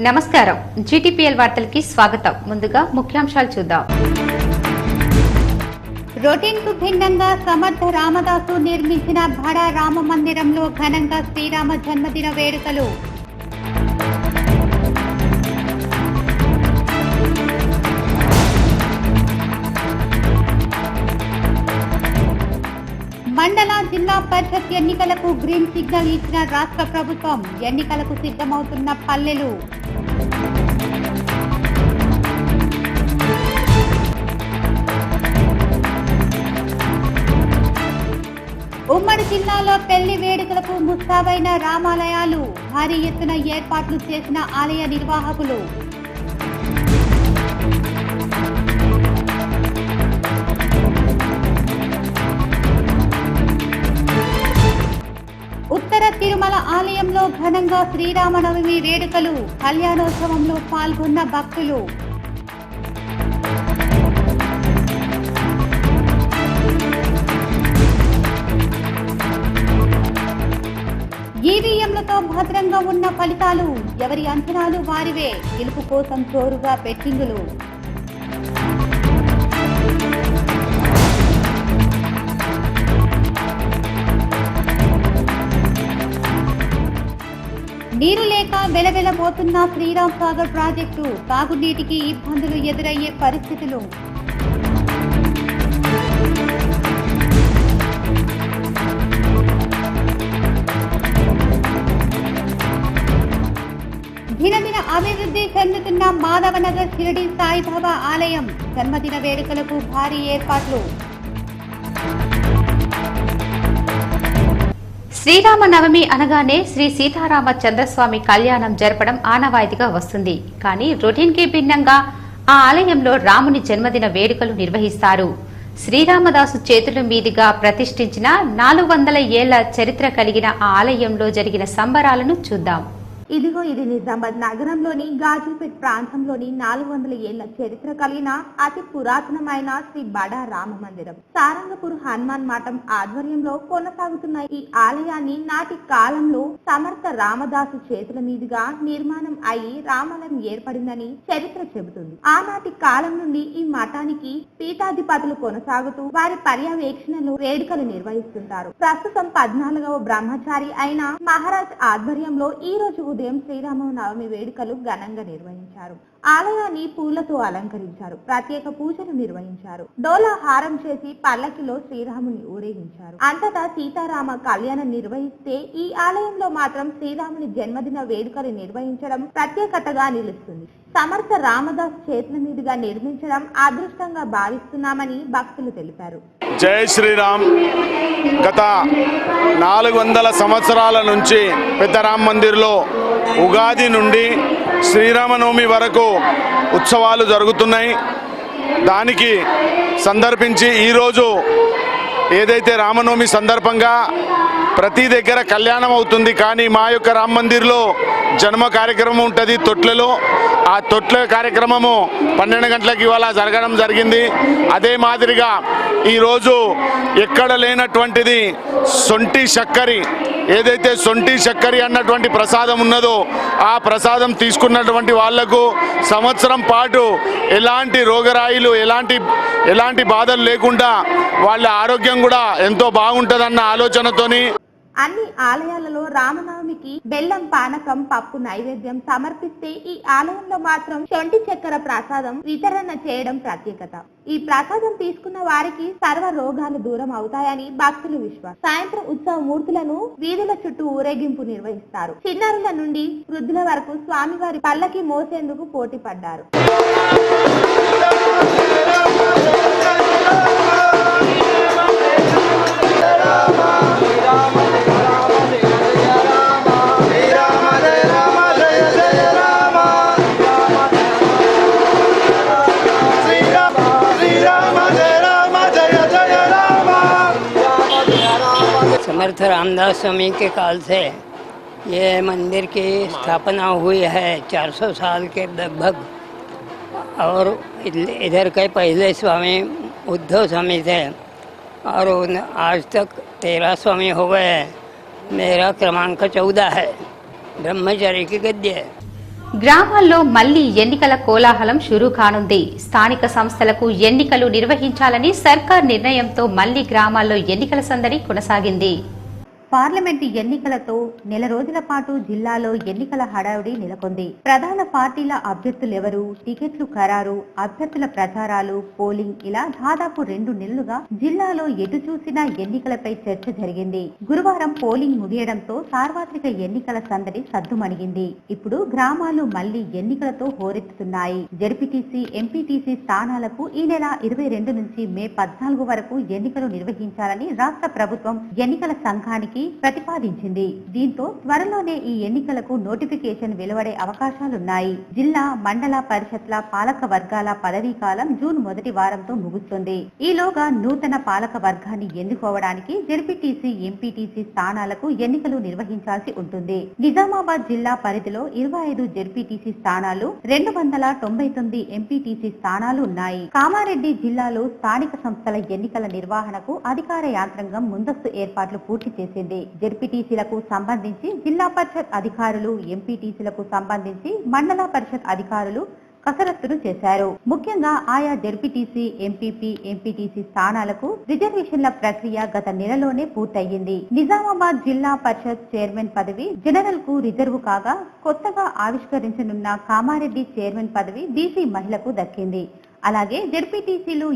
నమస్కారం జీటీపీఎల్ వార్తలకి స్వాగతం. ముందుగా ముఖ్యాంశాలు చూద్దాం. రొటీన్ కు భిన్నంగా సమర్థ రామదాసు నిర్మించిన బడా రామ మందిరంలో ఘనంగా శ్రీరామ జన్మదిన వేడుకలు. మండల జిల్లా పరిషత్ ఎన్నికలకు గ్రీన్ సిగ్నల్ ఇచ్చిన రాష్ట్ర ప్రభుత్వం. ఎన్నికలకు సిద్ధమవుతున్న పల్లెలు. ఉమ్మడి జిల్లాలో పెళ్లి వేడుకలకు ముస్తాబైన రామాలయాలు. భారీ ఎత్తున ఏర్పాట్లు చేసిన ఆలయ నిర్వాహకులు. ఉత్తర తిరుమల ఆలయంలో ఘనంగా శ్రీరామనవమి వేడుకలు. కళ్యాణోత్సవంలో పాల్గొన్న భక్తులు. ఈవీఎంలతో భద్రంగా ఉన్న ఫలితాలు. ఎవరి అంచనాలు వారివే. గెలుపు కోసం జోరుగా బెట్టింగులు. నీరు లేక వెలవెలబోతున్న శ్రీరామ్ సాగర్ ప్రాజెక్టు. తాగునీటికి ఇబ్బందులు ఎదురయ్యే పరిస్థితులు. దినదిన అభివృద్ధి చెందుతున్న మాధవనగర్ షిరిడి సాయిబాబా ఆలయం. జన్మదిన వేడుకలకు భారీ ఏర్పాట్లు. శ్రీరామనవమి అనగానే శ్రీ సీతారామ చంద్రస్వామి కళ్యాణం జరపడం ఆనవాయితీగా వస్తుంది. కానీ రొటీన్ కి భిన్నంగా ఆ ఆలయంలో రాముని జన్మదిన వేడుకలు నిర్వహిస్తారు. శ్రీరామదాసు చేతుల మీదుగా ప్రతిష్ఠించిన 400 ఏళ్ల చరిత్ర కలిగిన ఆ ఆలయంలో జరిగిన సంబరాలను చూద్దాం. ఇదిగో ఇది నిజామాబాద్ నగరంలోని గాజీపేట్ ప్రాంతంలోని 400 ఏళ్ల చరిత్ర కలిగిన అతి పురాతనమైన శ్రీ బడా రామ మందిరం. సారంగపూర్ హనుమాన్ మఠం ఆధ్వర్యంలో కొనసాగుతున్న ఈ ఆలయాన్ని నాటి కాలంలో సమర్థ రామదాసు చేతుల మీదుగా నిర్మాణం అయి రామాలయం ఏర్పడిందని చరిత్ర చెబుతుంది. ఆనాటి కాలం నుండి ఈ మఠానికి పీఠాధిపతులు కొనసాగుతూ వారి పర్యవేక్షణలో వేడుకలు నిర్వహిస్తుంటారు. ప్రస్తుతం 14వ బ్రహ్మచారి అయిన మహారాజ్ ఆధ్వర్యంలో ఈ రోజు ఉదయం శ్రీరామనవమి వేడుకలు ఘనంగా నిర్వహించారు. ఆలయాన్ని పూలతో అలంకరించారు. ప్రత్యేక పూజలు నిర్వహించారు. డోలా హారం చేసి పల్లకిలో శ్రీరాముని ఊరేగించారు. అంతటా సీతారామ కళ్యాణం నిర్వహిస్తే ఈ ఆలయంలో మాత్రం శ్రీరాముని జన్మదిన వేడుకలు నిర్వహించడం ప్రత్యేకతగా నిలుస్తుంది. సమర్థ రామదాస్ చేతుల మీదుగా నిర్మించడం అదృష్టంగా భావిస్తున్నామని భక్తులు తెలిపారు. జై శ్రీరామ్. గత 400 సంవత్సరాల నుంచి పెద్ద రామ్ మందిర్లో ఉగాది నుండి శ్రీరామనవమి వరకు ఉత్సవాలు జరుగుతున్నాయి. దానికి సందర్భించి ఈరోజు ఏదైతే రామనవమి సందర్భంగా ప్రతి దగ్గర కళ్యాణం అవుతుంది, కానీ మా యొక్క రామ్ మందిర్లో జన్మ కార్యక్రమం ఉంటుంది తొట్లలో. ఆ తొట్ల కార్యక్రమము 12 గంటలకు ఇవాళ జరగడం జరిగింది. అదే మాదిరిగా ఈరోజు ఎక్కడ లేనటువంటిది సొంటి చక్కరి, ఏదైతే సొంటి చక్కరి అన్నటువంటి ప్రసాదం ఉన్నదో ఆ ప్రసాదం తీసుకున్నటువంటి వాళ్లకు సంవత్సరం పాటు ఎలాంటి రోగరాయిలు ఎలాంటి బాధలు లేకుండా వాళ్ళ ఆరోగ్యం కూడా ఎంతో బాగుంటుందన్న ఆలోచనతోని అన్ని ఆలయాలలో రామనవమికి బెల్లం పానకం పప్పు నైవేద్యం సమర్పిస్తే ఈ ఆలయంలో మాత్రం శొంఠి చక్కెర ప్రసాదం వితరణ చేయడం ప్రత్యేకత. ఈ ప్రసాదం తీసుకున్న వారికి సర్వ రోగాలు దూరం అవుతాయని భక్తులు విశ్వాసం. సాయంత్రం ఉత్సవ మూర్తులను వీధుల చుట్టూ ఊరేగింపు నిర్వహిస్తారు. చిన్నారుల నుండి వృద్ధుల వరకు స్వామివారి పల్లకి మోసేందుకు పోటీ పడ్డారు. समर्थ रामदास स्वामी के काल से ये मंदिर की स्थापना हुई है 400 साल के लगभग। और इधर के पहले स्वामी उद्धव स्वामी थे और आज तक 13 स्वामी हो गए। मेरा क्रमांक 14 है। ब्रह्मचारी की गद्य है। గ్రామాల్లో మళ్లీ ఎన్నికల కోలాహలం షురూ కానుంది. స్థానిక సంస్థలకు ఎన్నికలు నిర్వహించాలని సర్కార్ నిర్ణయంతో మళ్లీ గ్రామాల్లో ఎన్నికల సందడి కొనసాగింది. పార్లమెంటు ఎన్నికలతో నెల రోజుల పాటు జిల్లాలో ఎన్నికల హడావుడి నెలకొంది. ప్రధాన పార్టీల అభ్యర్థులెవరు, టికెట్లు ఖరారు, అభ్యర్థుల ప్రచారాలు, పోలింగ్ ఇలా దాదాపు 2 నెలలుగా జిల్లాలో ఎటు చూసినా ఎన్నికలపై చర్చ జరిగింది. గురువారం పోలింగ్ ముగియడంతో సార్వత్రిక ఎన్నికల సందడి సద్దుమణిగింది. ఇప్పుడు గ్రామాలు మళ్లీ ఎన్నికలతో హోరెత్తుతున్నాయి. జెడ్పీటీసీ, ఎంపీటీసీ స్థానాలకు ఈ నెల 22 నుంచి మే 14 వరకు ఎన్నికలు నిర్వహించాలని రాష్ట్ర ప్రభుత్వం ఎన్నికల సంఘానికి ప్రతిపాదించింది. దీంతో త్వరలోనే ఈ ఎన్నికలకు నోటిఫికేషన్ వెలువడే అవకాశాలున్నాయి. జిల్లా, మండల పరిషత్ల పాలక వర్గాల పదవీ కాలం జూన్ మొదటి వారంతో ముగుస్తుంది. ఈలోగా నూతన పాలక వర్గాన్ని ఎన్నుకోవడానికి జెడ్పీటీసీ, ఎంపీటీసీ స్థానాలకు ఎన్నికలు నిర్వహించాల్సి ఉంటుంది. నిజామాబాద్ జిల్లా పరిధిలో 25 జెడ్పీటీసీ స్థానాలు, 299 ఎంపీటీసీ స్థానాలు ఉన్నాయి. కామారెడ్డి జిల్లాలో స్థానిక సంస్థల ఎన్నికల నిర్వహణకు అధికార యంత్రాంగం ముందస్తు ఏర్పాట్లు పూర్తి చేసింది. జెడ్పీటీసీలకు సంబంధించి జిల్లా పరిషత్ అధికారులు, ఎంపీటీసీలకు సంబంధించి మండల పరిషత్ అధికారులు కసరత్తులు చేశారు. ముఖ్యంగా ఆయా జెడ్పీటీసీ, ఎంపీటీసీ స్థానాలకు రిజర్వేషన్ల ప్రక్రియ గత నెలలోనే పూర్తయింది. నిజామాబాద్ జిల్లా పరిషత్ చైర్మన్ పదవి జనరల్ కు రిజర్వ్ కాగా, కొత్తగా ఆవిష్కరించనున్న కామారెడ్డి చైర్మన్ పదవి బీసీ మహిళకు దక్కింది. అలాగే జెడ్పీటీసీలు,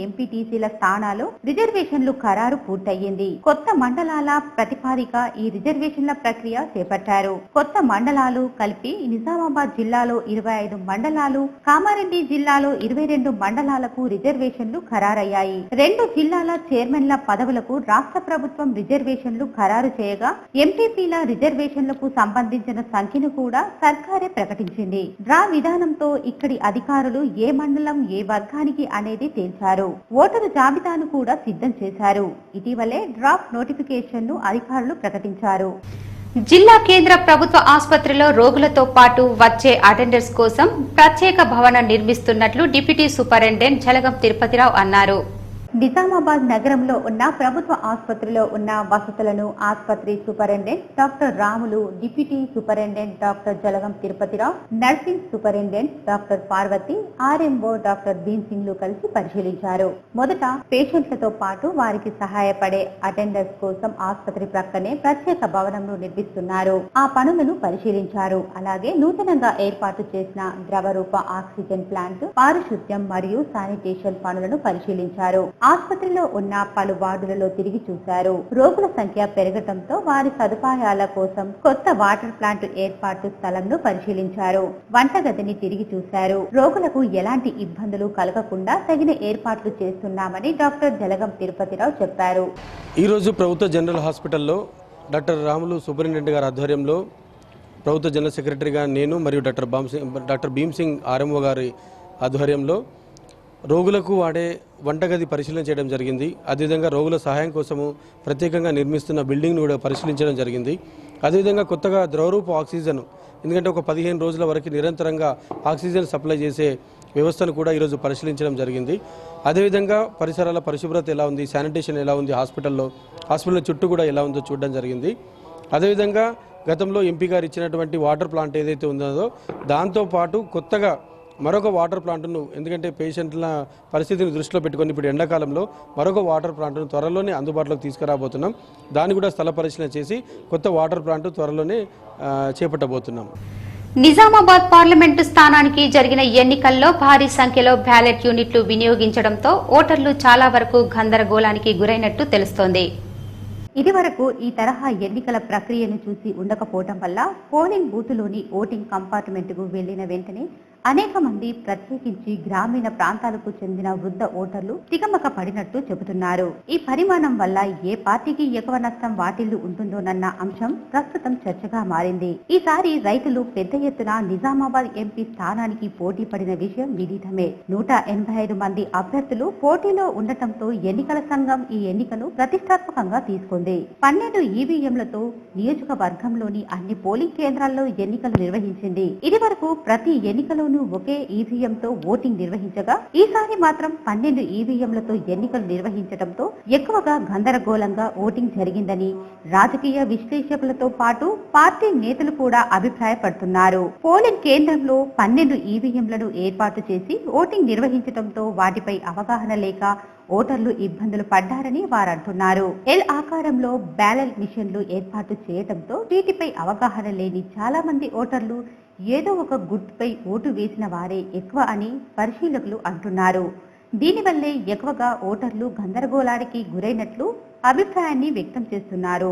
ఎంపీటీసీల స్థానాలు రిజర్వేషన్లు ఖరారు పూర్తయింది. కొత్త మండలాల ప్రతిపాదిక ఈ రిజర్వేషన్ల ప్రక్రియ చేపట్టారు. కొత్త మండలాలు కలిపి నిజామాబాద్ జిల్లాలో 25 మండలాలు, కామారెడ్డి జిల్లాలో 22 మండలాలకు రిజర్వేషన్లు ఖరారయ్యాయి. 2 జిల్లాల చైర్మన్ల పదవులకు రాష్ట్ర ప్రభుత్వం రిజర్వేషన్లు ఖరారు చేయగా, ఎంపీపీల రిజర్వేషన్లకు సంబంధించిన సంఖ్యను కూడా సర్కారే ప్రకటించింది. డ్రా విధానంతో ఇక్కడి అధికారులు ఏ మండలం ఏ వర్గానికి అనేది తేల్చారు. ఓటరు జాబితాను కూడా సిద్ధం చేశారు. ఇటీవలే డ్రాఫ్ట్ నోటిఫికేషన్ ను అధికారులు ప్రకటించారు. జిల్లా కేంద్ర ప్రభుత్వ ఆసుపత్రిలో రోగులతో పాటు వచ్చే అటెండర్స్ కోసం ప్రత్యేక భవనం నిర్మిస్తున్నట్లు డిప్యూటీ సూపరింటెండెంట్ జలగం తిరుపతిరావు అన్నారు. నిజామాబాద్ నగరంలో ఉన్న ప్రభుత్వ ఆసుపత్రిలో ఉన్న వసతులను ఆసుపత్రి superintendent doctor Ramulu, deputy superintendent doctor Jalagam Tirupathi Rao, nursing superintendent doctor Parvathi, RMO doctor Bhimsingh లు కలిసి పరిశీలించారు. మొదట పేషెంట్లతో పాటు వారికి సహాయపడే అటెండర్స్ కోసం ఆసుపత్రి ప్రక్కనే ప్రత్యేక భవనంను నిర్మిస్తున్నారు. ఆ పనులను పరిశీలించారు. అలాగే నూతనంగా ఏర్పాటు చేసిన ద్రవరూప ఆక్సిజన్ ప్లాంట్, పారిశుద్ధ్యం మరియు శానిటేషన్ పనులను పరిశీలించారు. ఆసుపత్రిలో ఉన్న పలు వార్డులలో తిరిగి చూశారు. రోగుల సంఖ్య పెరగడంతో వారి సదుపాయాల కోసం కొత్త వాటర్ ప్లాంట్ ఏర్పాటు స్థలంను పరిశీలించారు. వంటగదిని తిరిగి చూశారు. రోగులకు ఎలాంటి ఇబ్బందులు కలగకుండా తగిన ఏర్పాట్లు చేస్తున్నామని డాక్టర్ జలగం తిరుపతిరావు చెప్పారు. ఈ రోజు ప్రభుత్వ జనరల్ హాస్పిటల్లో డాక్టర్ రాములు సూపరింటెండెంట్ గారి ఆధ్వర్యంలో, ప్రభుత్వ జనరల్ సెక్రటరీగా నేను మరియు డాక్టర్ భీమ్సింగ్ ఆర్ఎంఓ గారి ఆధ్వర్యంలో రోగులకు వాడే వంటగది పరిశీలన చేయడం జరిగింది. అదేవిధంగా రోగుల సహాయం కోసము ప్రత్యేకంగా నిర్మిస్తున్న బిల్డింగ్ను కూడా పరిశీలించడం జరిగింది. అదేవిధంగా కొత్తగా ద్రవరూప ఆక్సిజన్, ఎందుకంటే ఒక 15 రోజుల వరకు నిరంతరంగా ఆక్సిజన్ సప్లై చేసే వ్యవస్థను కూడా ఈరోజు పరిశీలించడం జరిగింది. అదేవిధంగా పరిసరాల పరిశుభ్రత ఎలా ఉంది, శానిటేషన్ ఎలా ఉంది, హాస్పిటల్ చుట్టూ కూడా ఎలా ఉందో చూడడం జరిగింది. అదేవిధంగా గతంలో ఎంపీ గారు ఇచ్చినటువంటి వాటర్ ప్లాంట్ ఏదైతే ఉందో దాంతోపాటు కొత్తగా మరొక వాటర్ ప్లాంట్ను, ఎందుకంటే పేషెంట్ల పరిస్థితిని దృష్టిలో పెట్టుకొని ఇప్పుడు ఎండాకాలంలో మరొక వాటర్ ప్లాంట్ను త్వరలోనే అందుబాటులోకి తీసుకురాబోతున్నాం. దాన్ని కూడా స్థల పరిశీలన చేసి కొత్త వాటర్ ప్లాంట్ త్వరలోనే చేపట్టబోతున్నాం. నిజామాబాద్ పార్లమెంటు స్థానానికి జరిగిన ఎన్నికల్లో భారీ సంఖ్యలో బ్యాలెట్ యూనిట్లు వినియోగించడంతో ఓటర్లు చాలా వరకు గందరగోళానికి గురైనట్టు తెలుస్తోంది. ఇదివరకు ఈ తరహా ఎన్నికల ప్రక్రియను చూసి ఉండకపోవడం వల్ల పోలింగ్ బూతులోని ఓటింగ్ కంపార్ట్మెంట్కు వెళ్లిన వెంటనే అనేక మంది, ప్రత్యేకించి గ్రామీణ ప్రాంతాలకు చెందిన వృద్ధ ఓటర్లు తికమక పడినట్టు చెబుతున్నారు. ఈ పరిమాణం వల్ల ఏ పార్టీకి ఎక్కువ నష్టం వాటిల్లు ఉంటుందోనన్న అంశం ప్రస్తుతం చర్చగా మారింది. ఈసారి రైతులు పెద్ద ఎత్తున నిజామాబాద్ ఎంపీ స్థానానికి పోటీ పడిన విషయం విదితమే. 185 మంది అభ్యర్థులు పోటీలో ఉండటంతో ఎన్నికల సంఘం ఈ ఎన్నికను ప్రతిష్టాత్మకంగా తీసుకుంది. 12 ఈవీఎంలతో నియోజకవర్గంలోని అన్ని పోలింగ్ కేంద్రాల్లో ఎన్నికలు నిర్వహించింది. ఇదివరకు ప్రతి ఎన్నికలో రాష్ట్రాల్లోనూ ఒకే ఈవీఎంతో ఓటింగ్ నిర్వహించగా ఈసారి మాత్రం 12 ఈవీఎంలతో ఎన్నికలు నిర్వహించడంతో ఎక్కువగా గందరగోళంగా ఓటింగ్ జరిగిందని రాజకీయ విశ్లేషకులతో పాటు పార్టీ నేతలు కూడా అభిప్రాయపడుతున్నారు. పోలింగ్ కేంద్రంలో 12 ఈవీఎంలను ఏర్పాటు చేసి ఓటింగ్ నిర్వహించడంతో వాటిపై అవగాహన లేక ఓటర్లు ఇబ్బందులు పడ్డారని వారంటున్నారు. ఎల్ ఆకారంలో బ్యాలెట్ మిషన్లు ఏర్పాటు చేయడంతో వీటిపై అవగాహన లేని చాలా మంది ఓటర్లు ఏదో ఒక గుర్తుపై ఓటు వేసిన వారే ఎక్కువ అని పరిశీలకులు అంటున్నారు. దీనివల్లే ఎక్కువగా ఓటర్లు గందరగోళానికి గురైనట్లు అభిప్రాయాన్ని వ్యక్తం చేస్తున్నారు.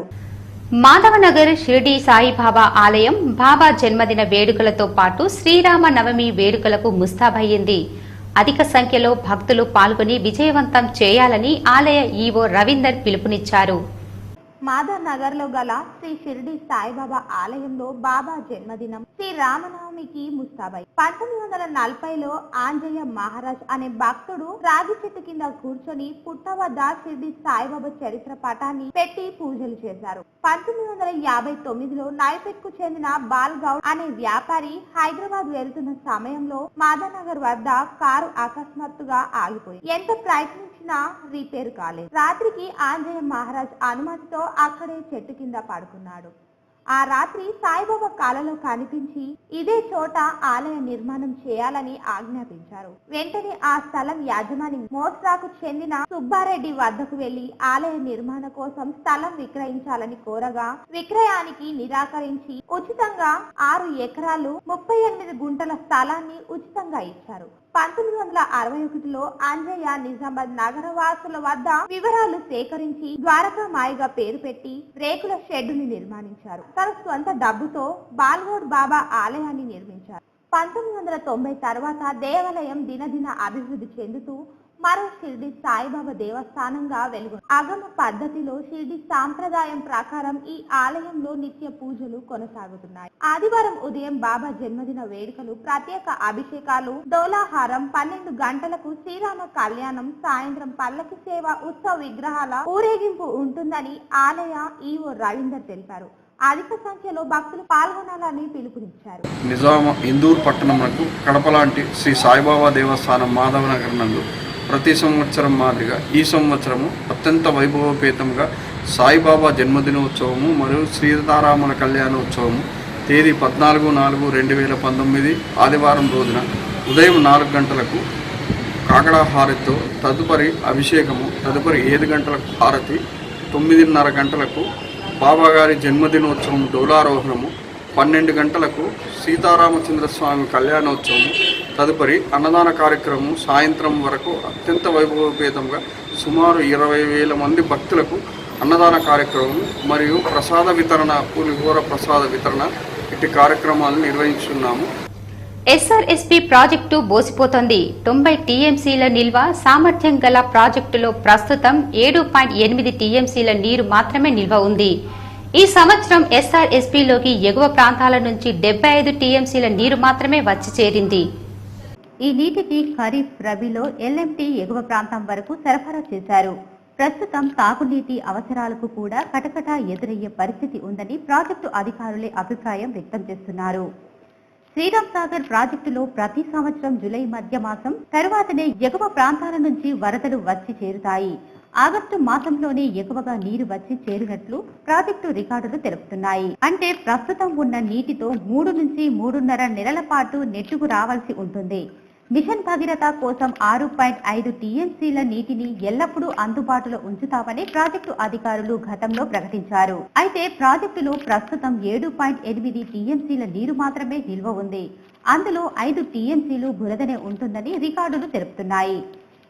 మాధవనగర్ షిర్డీ సాయిబాబా ఆలయం బాబా జన్మదిన వేడుకలతో పాటు శ్రీరామ నవమి వేడుకలకు ముస్తాబయ్యింది. అధిక సంఖ్యలో భక్తులు పాల్గొని విజయవంతం చేయాలని ఆలయ ఈవో రవీందర్ పిలుపునిచ్చారు. మాధవ్ నగర్ లో గల శ్రీ షిర్డీ సాయిబాబా ఆలయంలో బాబా జన్మదినం శ్రీ రామనవమికి ముస్తాబై 1940లో ఆంజయ్య మహారాజ్ అనే భక్తుడు రాగి చెట్టు కింద కూర్చొని పుట్ట వద్ద షిర్డీ సాయిబాబా చరిత్ర పటాన్ని పెట్టి పూజలు చేశారు. 1959లో నాయపేట్ కు చెందిన బాల్ గౌడ్ అనే వ్యాపారి హైదరాబాద్ వెళ్తున్న సమయంలో మాధవ్ నగర్ వద్ద కారు అకస్మాత్తుగా ఆగిపోయి ఎంత ప్రయత్నించినా రిపేర్ కాలేదు. రాత్రికి ఆంజయ్య మహారాజ్ అనుమతితో అక్కడే చెట్టు కింద పడుకున్నాడు. ఆ రాత్రి సాయిబాబా కలలో కనిపించి ఇదే చోట ఆలయ నిర్మాణం చేయాలని ఆజ్ఞాపించారు. వెంటనే ఆ స్థలం యాజమాని మోస్రాకు చెందిన సుబ్బారెడ్డి వద్దకు వెళ్లి ఆలయ నిర్మాణ కోసం స్థలం విక్రయించాలని కోరగా విక్రయానికి నిరాకరించి ఉచితంగా 6 ఎకరాలు 38 గుంటల స్థలాన్ని ఉచితంగా ఇచ్చారు. 1961లో అంజయ్య నిజామాబాద్ నగరవాసుల వద్ద వివరాలు సేకరించి ద్వారకామాయిగా పేరు పెట్టి రేకుల షెడ్డుని నిర్మించారు. తన స్వంత డబ్బుతో బాల్గౌడ్ బాబా ఆలయాన్ని నిర్మించారు. 1990 తర్వాత దేవాలయం దినదిన అభివృద్ధి చెందుతూ మరో షిర్డీ సాయిబాబా దేవస్థానంగా వెలుగు. ఆగమ పద్ధతిలో షిర్డీ సాంప్రదాయం ప్రకారం ఈ ఆలయంలో నిత్య పూజలు కొనసాగుతున్నాయి. ఆదివారం ఉదయం బాబా జన్మదిన వేడుకలు, ప్రత్యేక అభిషేకాలు, దోలాహారం, 12 గంటలకు శ్రీరామ కళ్యాణం, సాయంత్రం పల్లకి సేవ, ఉత్సవ విగ్రహాల ఊరేగింపు ఉంటుందని ఆలయ ఈవో రవీందర్ తెలిపారు. అధిక సంఖ్యలో భక్తులు పాల్గొనాలని పిలుపునిచ్చారు. ఇందూరు పట్టణంకు కడప లాంటి శ్రీ సాయిబాబా దేవస్థానం మాధవనగర్ నందు ప్రతి సంవత్సరం మాదిరిగా ఈ సంవత్సరము అత్యంత వైభవపేతంగా సాయిబాబా జన్మదినోత్సవము మరియు సీతారాముల కళ్యాణోత్సవము తేదీ 14/4/2019 ఆదివారం రోజున ఉదయం 4 గంటలకు కాకడా హారతితో, తదుపరి అభిషేకము, తదుపరి 7 గంటలకు హారతి, 9:30 గంటలకు బాబాగారి జన్మదినోత్సవం డోలారోహణము, 12 గంటలకు సీతారామచంద్రస్వామి కళ్యాణోత్సవము, తదుపరి అన్నదాన కార్యక్రమం సాయంత్రం వరకు అత్యంత వైభవపేతంగా సుమారు 20,000 మంది భక్తులకు అన్నదాన కార్యక్రమం మరియు ప్రసాద వితరణ, పులిహోర ప్రసాద వితరణ ఇట్టి కార్యక్రమాలను నిర్వహించున్నాము. SRSP project బోసిపోతోంది. 90 టీఎంసీల నిల్వ సామర్థ్యం గల ప్రాజెక్టులో ప్రస్తుతం 7.8 టీఎంసీల నీరు మాత్రమే నిల్వ ఉంది. ఈ సంవత్సరం ఎస్ఆర్ఎస్పీలోకి ఎగువ ప్రాంతాల నుంచి 75 టీఎంసీల నీరు మాత్రమే వచ్చి చేరింది. ఈ నీటిని ఖరీఫ్, రబీలో ఎల్ఎంటీ ఎగువ ప్రాంతం వరకు సరఫరా చేశారు. ప్రస్తుతం తాగునీటి అవసరాలకు కూడా కటకట ఎదురయ్యే పరిస్థితి ఉందని ప్రాజెక్టు అధికారులే అభిప్రాయం వ్యక్తం చేస్తున్నారు. శ్రీరామ్ సాగర్ ప్రాజెక్టులో ప్రతి సంవత్సరం జూలై మధ్య మాసం తరువాతనే ఎగువ ప్రాంతాల నుంచి వరదలు వచ్చి చేరుతాయి. ఆగస్టు మాసంలోనే ఎక్కువగా నీరు వచ్చి చేరినట్లు ప్రాజెక్టు రికార్డులు తెలుపుతున్నాయి. అంటే ప్రస్తుతం ఉన్న నీటితో 3 నుంచి 3.5 నెలల పాటు నెట్టుకు రావాల్సి ఉంటుంది. మిషన్ భగీరథ కోసం 6.5 టీఎంసీల నీటిని ఎల్లప్పుడూ అందుబాటులో ఉంచుతామని ప్రాజెక్టు అధికారులు గతంలో ప్రకటించారు. అయితే ప్రాజెక్టులో ప్రస్తుతం 7.8 టీఎంసీల నీరు మాత్రమే నిల్వ ఉంది. అందులో 5 టీఎంసీలు బురదనే ఉంటుందని రికార్డులు తెలుపుతున్నాయి.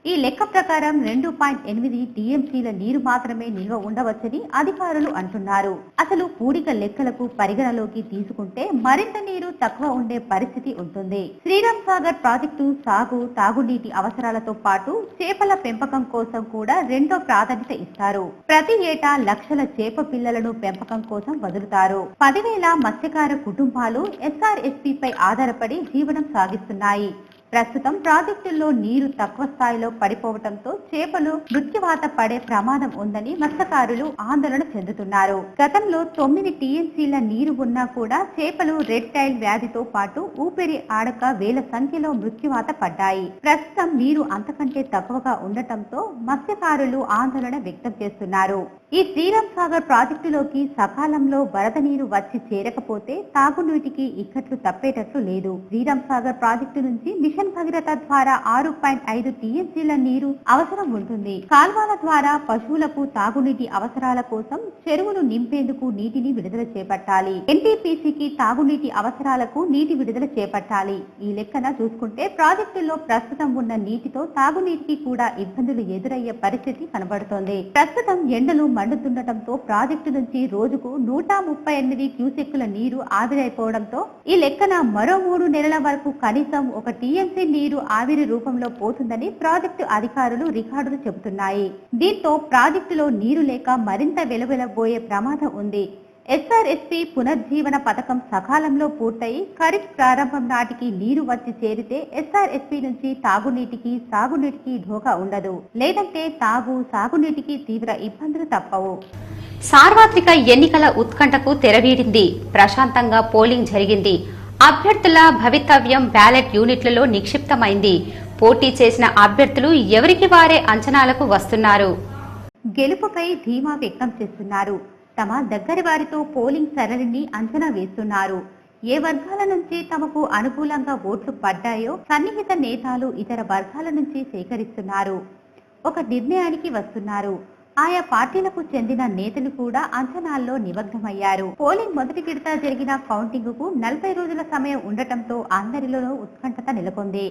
ఈ లెక్క ప్రకారం 2.8 టీఎంసీల నీరు మాత్రమే నిల్వ ఉండవచ్చని అధికారులు అంటున్నారు. అసలు పూడిక లెక్కలకు పరిగణలోకి తీసుకుంటే మరింత నీరు తక్కువ ఉండే పరిస్థితి ఉంటుంది. శ్రీరామ్ సాగర్ ప్రాజెక్టు సాగు, తాగునీటి అవసరాలతో పాటు చేపల పెంపకం కోసం కూడా రెండో ప్రాధాన్యత ఇస్తారు. ప్రతి ఏటా లక్షల చేప పిల్లలను పెంపకం కోసం వదులుతారు. 10,000 మత్స్యకార కుటుంబాలు ఎస్ఆర్ఎస్పీపై ఆధారపడి జీవనం సాగిస్తున్నాయి. ప్రస్తుతం ప్రాజెక్టుల్లో నీరు తక్కువ స్థాయిలో పడిపోవడంతో చేపలు మృత్యువాత పడే ప్రమాదం ఉందని మత్స్యకారులు ఆందోళన చెందుతున్నారు. గతంలో 9 టీఎంసీల నీరు ఉన్నా కూడా చేపలు రెడ్ టైల్ వ్యాధితో పాటు ఊపిరి ఆడక వేల సంఖ్యలో మృత్యువాత పడ్డాయి. ప్రస్తుతం నీరు అంతకంటే తక్కువగా ఉండటంతో మత్స్యకారులు ఆందోళన వ్యక్తం చేస్తున్నారు. ఈ శ్రీరామ్ సాగర్ ప్రాజెక్టులోకి సకాలంలో వరద నీరు వచ్చి చేరకపోతే తాగునీటికి ఇక్కట్లు తప్పేటట్లు లేదు. శ్రీరామ్ సాగర్ ప్రాజెక్టు నుంచి మిషన్ భగీరథ ద్వారా 6.5 టీఎంసీల నీరు అవసరం ఉంటుంది. కాల్వల ద్వారా పశువులకు తాగునీటి అవసరాల కోసం చెరువులు నింపేందుకు నీటిని విడుదల చేపట్టాలి. ఎన్టీపీసీకి తాగునీటి అవసరాలకు నీటి విడుదల చేపట్టాలి. ఈ లెక్కన చూసుకుంటే ప్రాజెక్టుల్లో ప్రస్తుతం ఉన్న నీటితో తాగునీటికి కూడా ఇబ్బందులు ఎదురయ్యే పరిస్థితి కనబడుతోంది. ప్రస్తుతం ఎండలు మండుతుండటంతో ప్రాజెక్టు నుంచి రోజుకు 138 క్యూసెక్కుల నీరు ఆవిరైపోవడంతో ఈ లెక్కన మరో 3 నెలల వరకు కనీసం 1 టీఎంసీ నీరు ఆవిరి రూపంలో పోతుందని ప్రాజెక్టు అధికారులు రికార్డులు చెబుతున్నాయి. దీంతో ప్రాజెక్టులో నీరు లేక మరింత వెలువెలబోయే ప్రమాదం ఉంది. ఎస్ఆర్ఎస్పీ పునర్జీవన పథకం సకాలంలో పూర్తయి ఖరీఫ్ ప్రారంభం నాటికి నీరు వచ్చి చేరితే ఎస్ఆర్ఎస్పీ నుంచి తాగునీటికి సాగునీటికి ఢోకా ఉండదు. లేదంటే సాగునీటికి తీవ్ర ఇబ్బందులు తప్పవు. సార్వత్రిక ఎన్నికల ఉత్కంఠకు తెరవీడింది. ప్రశాంతంగా పోలింగ్ జరిగింది. అభ్యర్థుల భవితవ్యం బ్యాలెట్ యూనిట్లలో నిక్షిప్తమైంది. పోటీ చేసిన అభ్యర్థులు ఎవరికి వారే అంచనాలకు వస్తున్నారు. గెలుపుపై ధీమా వ్యక్తం చేస్తున్నారు. తమ దగ్గరి వారితో పోలింగ్ సరళిని అంచనా వేస్తున్నారు. ఏ వర్గాల నుంచి తమకు అనుకూలంగా ఓట్లు పడ్డాయో సన్నిహిత నేతలు ఇతర వర్గాల నుంచి సేకరిస్తున్నారు. ఒక నిర్ణయానికి వస్తున్నారు. ఆయా పార్టీలకు చెందిన నేతలు కూడా అంచనాల్లో నిమగ్నమయ్యారు. పోలింగ్ మొదటి విడత జరిగిన కౌంటింగ్ కు 40 రోజుల సమయం ఉండటంతో అందరిలోనూ ఉత్కంఠత నెలకొంది.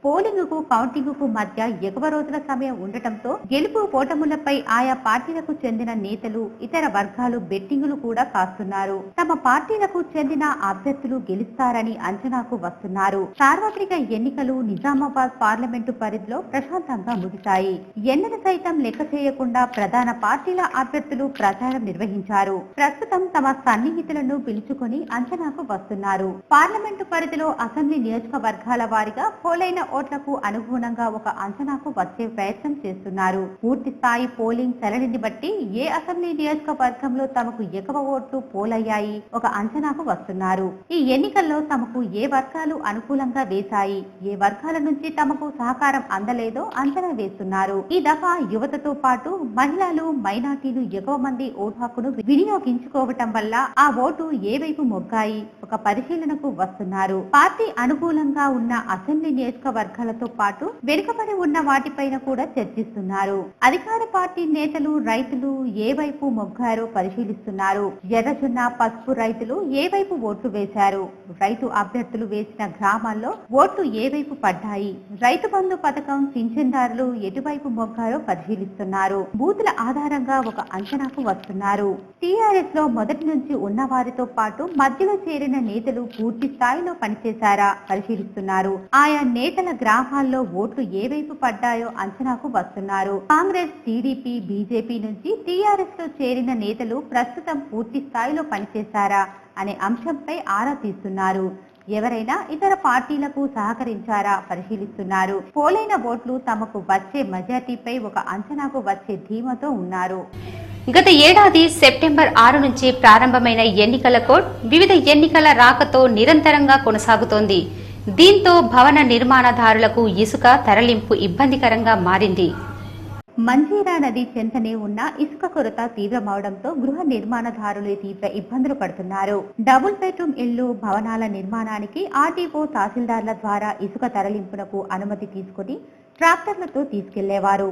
పోలింగ్ కు కౌంటింగ్ కు మధ్య ఎక్కువ రోజుల సమయం ఉండటంతో గెలుపు ఓటములపై ఆయా పార్టీలకు చెందిన నేతలు ఇతర వర్గాలు బెట్టింగులు కూడా కాస్తున్నారు. తమ పార్టీలకు చెందిన అభ్యర్థులు గెలుస్తారని అంచనాకు వస్తున్నారు. సార్వత్రిక ఎన్నికలు నిజామాబాద్ పార్లమెంటు పరిధిలో ప్రశాంతంగా ముగిశాయి. ఎన్నిక సైతం లెక్క చేయకుండా ప్రధాన పార్టీల అభ్యర్థులు ప్రచారం నిర్వహించారు. ప్రస్తుతం తమ సన్నిహితులను పిలుచుకొని అంచనాకు వస్తున్నారు. పార్లమెంటు పరిధిలో అసెంబ్లీ నియోజకవర్గాల వారీగా పోలైన ఓట్లకు అనుగుణంగా ఒక అంచనాకు వచ్చే ప్రయత్నం చేస్తున్నారు. పూర్తి స్థాయి పోలింగ్ సరళిని బట్టి ఏ అసెంబ్లీ నియోజకవర్గంలో తమకు ఎక్కువ ఓట్లు పోలయ్యాయి ఒక అంచనాకు వస్తున్నారు. ఈ ఎన్నికల్లో తమకు ఏ వర్గాలు అనుకూలంగా వేశాయి, ఏ వర్గాల నుంచి తమకు సహకారం అందలేదో అంచనా వేస్తున్నారు. ఈ దఫా యువతతో పాటు మహిళలు మైనార్టీలు ఎక్కువ మంది ఓటు హక్కును వినియోగించుకోవటం వల్ల ఆ ఓటు ఏ వైపు మొగ్గాయి ఒక పరిశీలనకు వస్తున్నారు. పార్టీ అనుకూలంగా ఉన్న అసెంబ్లీ నియోజకవర్గాలతో పాటు వెనుకబడి ఉన్న వాటిపైన కూడా చర్చిస్తున్నారు. అధికార పార్టీ నేతలు రైతులు ఏ వైపు మొగ్గారో పరిశీలిస్తున్నారు. ఎర్రజొన్న పసుపు రైతులు ఏ వైపు ఓట్లు వేశారు, రైతు అభ్యర్థులు వేసిన గ్రామాల్లో ఓట్లు ఏ వైపు పడ్డాయి, రైతు బంధు పథకం పింఛన్దారులు ఎటువైపు మొగ్గారో పరిశీలిస్తున్నారు. బూతుల ఆధారంగా ఒక అంచనాకు వస్తున్నారు. టీఆర్ఎస్ లో మొదటి నుంచి ఉన్న వారితో పాటు మధ్యలో చేరిన నేతలు పూర్తి స్థాయిలో పనిచేశారా పరిశీలిస్తున్నారు. ఆయా నేతల గ్రామాల్లో ఓట్లు ఏ వైపు పడ్డాయో అంచనాకు వస్తున్నారు. కాంగ్రెస్, టీడీపీ, బీజేపీ నుంచి టీఆర్ఎస్ లో చేరిన నేతలు ప్రస్తుతం పూర్తి స్థాయిలో పనిచేశారా అనే అంశంపై ఆరా తీస్తున్నారు. ఎవరైనా ఇతర పార్టీలకు సహకరించారా పరిశీలిస్తున్నారు. పోలైన ఓట్లు తమకు వచ్చే మెజార్టీపై ఒక అంచనాకు వచ్చే ధీమాతో ఉన్నారు. గత ఏడాది సెప్టెంబర్ 6 నుంచి ప్రారంభమైన ఎన్నికల కోడ్ వివిధ ఎన్నికల రాకతో నిరంతరంగా కొనసాగుతోంది. దీంతో భవన నిర్మాణదారులకు ఇసుక తరలింపు ఇబ్బందికరంగా మారింది. మంజీరా నది చెంతనే ఉన్న ఇసుక కొరత తీవ్రమవడంతో గృహ నిర్మాణదారులు తీవ్ర ఇబ్బందులు పడుతున్నారు. డబుల్ బెడ్రూమ్ ఇళ్లు, భవనాల నిర్మాణానికి ఆర్టీఓ, తహసీల్దార్ల ద్వారా ఇసుక తరలింపునకు అనుమతి తీసుకుని ట్రాక్టర్లతో తీసుకెళ్లేవారు.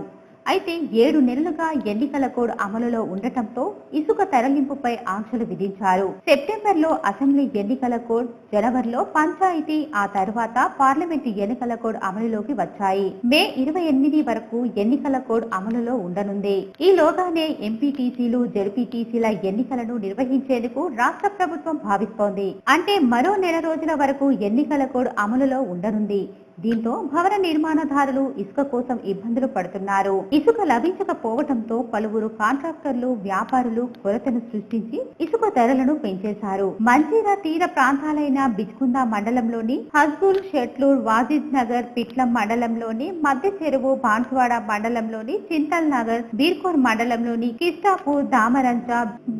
అయితే 7 నెలలుగా ఎన్నికల కోడ్ అమలులో ఉండటంతో ఇసుక తరలింపుపై ఆంక్షలు విధించారు. సెప్టెంబర్లో అసెంబ్లీ ఎన్నికల కోడ్, జనవరిలో పంచాయతీ, ఆ తర్వాత పార్లమెంటు ఎన్నికల కోడ్ అమలులోకి వచ్చాయి. మే 28 వరకు ఎన్నికల కోడ్ అమలులో ఉండనుంది. ఈలోగానే ఎంపీటీసీలు, జెడ్పీటీసీల ఎన్నికలను నిర్వహించేందుకు రాష్ట్ర ప్రభుత్వం భావిస్తోంది. అంటే మరో నెల రోజుల వరకు ఎన్నికల కోడ్ అమలులో ఉండనుంది. దీంతో భవన నిర్మాణదారులు ఇసుక కోసం ఇబ్బందులు పడుతున్నారు. ఇసుక లభించకపోవడంతో పలువురు కాంట్రాక్టర్లు, వ్యాపారులు కొరతను సృష్టించి ఇసుక ధరలను పెంచేశారు. మంజీరా తీర ప్రాంతాలైన బిచ్కుంద మండలంలోని హస్బుల్, షెట్లూర్, వాజిద్ నగర్, పిట్లం మండలంలోని మధ్య చెరువు, బాన్సువాడ మండలంలోని చింతల్ నగర్, బీర్కూర్ మండలంలోని కిస్టాపూర్, దామరంచ,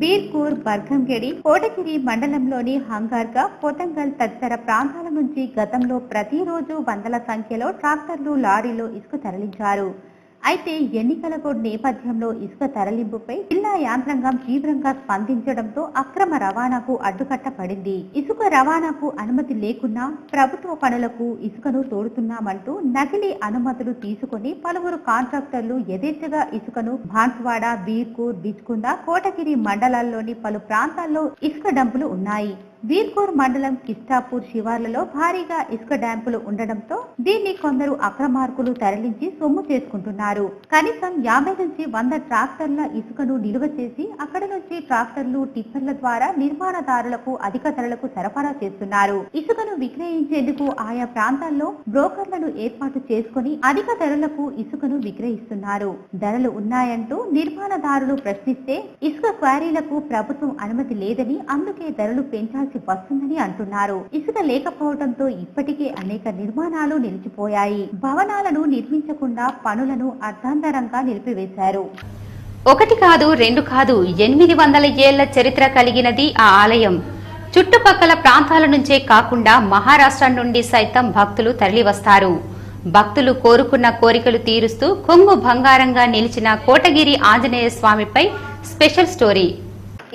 బీర్కూర్, బర్గంగెడి, కోటగిరి మండలంలోని హంగార్గా, పొతంగల్ తదితర ప్రాంతాల నుంచి గతంలో ప్రతిరోజు వందల సంఖ్యలో ట్రాక్టర్లు, లారీలు ఇసుక తరలించారు. అయితే ఎన్నికల కోడ్ నేపథ్యంలో ఇసుక తరలింపుపై జిల్లా యాంత్రాంగం తీవ్రంగా స్పందించడంతో అక్రమ రవాణాకు అడ్డుకట్ట పడింది. ఇసుక రవాణాకు అనుమతి లేకున్నా ప్రభుత్వ పనులకు ఇసుకను తోడుతున్నామంటూ నకిలీ అనుమతులు తీసుకుని పలువురు కాంట్రాక్టర్లు యథేచ్ఛగా ఇసుకను బాన్సువాడ, బీర్కూర్, బిచ్కుంద, కోటగిరి మండలాల్లోని పలు ప్రాంతాల్లో ఇసుక డంపులు ఉన్నాయి. బీర్కూర్ మండలం కిస్టాపూర్ శివార్లలో భారీగా ఇసుక డ్యాంపులు ఉండడంతో దీన్ని కొందరు అక్రమార్కులు తరలించి సొమ్ము చేసుకుంటున్నారు. కనీసం 50 నుంచి 100 ట్రాక్టర్ల ఇసుకను నిలువ చేసి అక్కడ నుంచి ట్రాక్టర్లు, టిప్పర్ల ద్వారా నిర్మాణదారులకు అధిక ధరలకు సరఫరా చేస్తున్నారు. ఇసుకను విక్రయించేందుకు ఆయా ప్రాంతాల్లో బ్రోకర్లను ఏర్పాటు చేసుకుని అధిక ధరలకు ఇసుకను విక్రయిస్తున్నారు. ధరలు ఉన్నాయంటూ నిర్మాణదారులు ప్రశ్నిస్తే ఇసుక క్వారీలకు ప్రభుత్వం అనుమతి లేదని, అందుకే ధరలు పెంచాల్సి వస్తుందని అంటున్నారు. ఇసుక లేకపోవడంతో ఇప్పటికే అనేక నిర్మాణాలు నిలిచిపోయాయి. భవనాలను నిర్మించకుండా పనులను అర్ధాంతరంగా నిలిపివేశారు. ఒకటి కాదు, రెండు కాదు, 800 ఏళ్ల చరిత్ర కలిగినది ఆ ఆలయం. చుట్టుపక్కల ప్రాంతాల నుంచే కాకుండా మహారాష్ట్ర నుండి సైతం భక్తులు తరలివస్తారు. భక్తులు కోరుకున్న కోరికలు తీరుస్తూ కొంగు బంగారంగా నిలిచిన కోటగిరి ఆంజనేయ స్వామిపై స్పెషల్ స్టోరీ.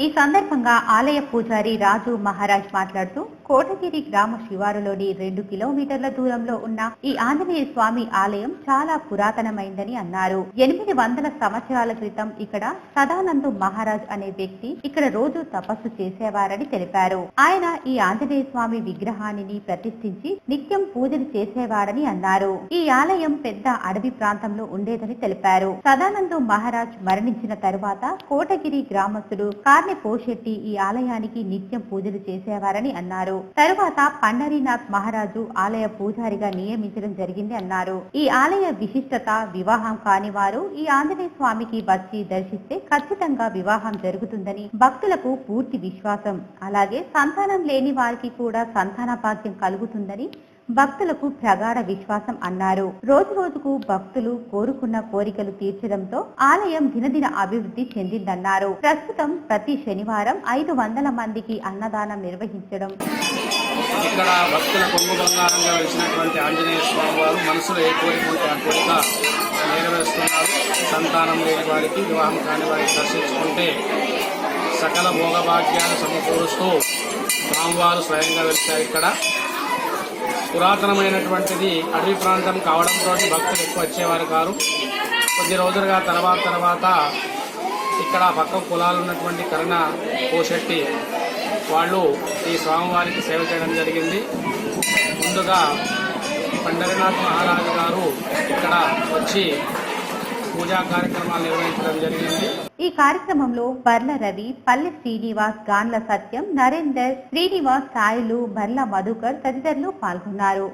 ఈ సందర్భంగా ఆలయ పూజారి రాజు మహారాజ్ మాట్లాడుతూ కోటగిరి గ్రామ శివారులోని 2 కిలోమీటర్ల దూరంలో ఉన్న ఈ ఆంజనేయ స్వామి ఆలయం చాలా పురాతనమైందని అన్నారు. 800 సంవత్సరాల క్రితం ఇక్కడ సదానందు మహారాజ్ అనే వ్యక్తి ఇక్కడ రోజు తపస్సు చేసేవారని తెలిపారు. ఆయన ఈ ఆంజనేయ స్వామి విగ్రహాన్ని ప్రతిష్ఠించి నిత్యం పూజలు చేసేవారని అన్నారు. ఈ ఆలయం పెద్ద అడవి ప్రాంతంలో ఉండేదని తెలిపారు. సదానందు మహారాజ్ మరణించిన తరువాత కోటగిరి గ్రామస్తుడు కార్ని పోషెట్టి ఈ ఆలయానికి నిత్యం పూజలు చేసేవారని అన్నారు. తరువాత పండరీనాథ్ మహారాజు ఆలయ పూజారిగా నియమించడం జరిగింది అన్నారు. ఈ ఆలయ విశిష్టత, వివాహం కాని వారు ఈ ఆంజనేయ స్వామికి వచ్చి దర్శిస్తే ఖచ్చితంగా వివాహం జరుగుతుందని భక్తులకు పూర్తి విశ్వాసం. అలాగే సంతానం లేని వారికి కూడా సంతాన భాగ్యం కలుగుతుందని భక్తులకు ప్రగాఢ విశ్వాసం అన్నారు. రోజు రోజుకు భక్తులు కోరుకున్న కోరికలు తీర్చడంతో ఆలయం దినదిన అభివృద్ధి చెందిందన్నారు. ప్రస్తుతం ప్రతి శనివారం 500 మందికి అన్నదానం నిర్వహించడం. ఇక్కడ భక్తుల కొంగు బంగారంగా వెలిసినటువంటి ఆంజనేయ స్వామి వారు మనసులో ఏ కోరిక ఉంటే ఆ కోరిక నెరవేరుస్తున్నారు. సంతానం లేని వారికి, వివాహం కాని వారికి దర్శించుకుంటే సకల భోగభాగ్యాలు సమకూరుస్తూ స్వామివారు స్వయంగా వెలిశారు. ఇక్కడ పురాతనమైనటువంటిది అడవి ప్రాంతం కావడంతో భక్తులు ఎక్కువ వచ్చేవారు కారు. కొద్ది రోజులుగా తర్వాత ఇక్కడ పక్క కులాలు ఉన్నటువంటి కరణ పోషెట్టి వాళ్ళు ఈ స్వామివారికి సేవ చేయడం జరిగింది. ముందుగా పండరీనాథ్ మహారాజు గారు ఇక్కడ వచ్చి పూజా కార్యక్రమాలు నిర్వహించడం జరిగింది. ఈ కార్యక్రమంలో బర్ల రవి, పల్లె శ్రీనివాస్, గాన్ల సత్యం, నరేందర్, శ్రీనివాస్, సాయిలు, బర్ల మధుకర్ తదితరులు పాల్గొన్నారు.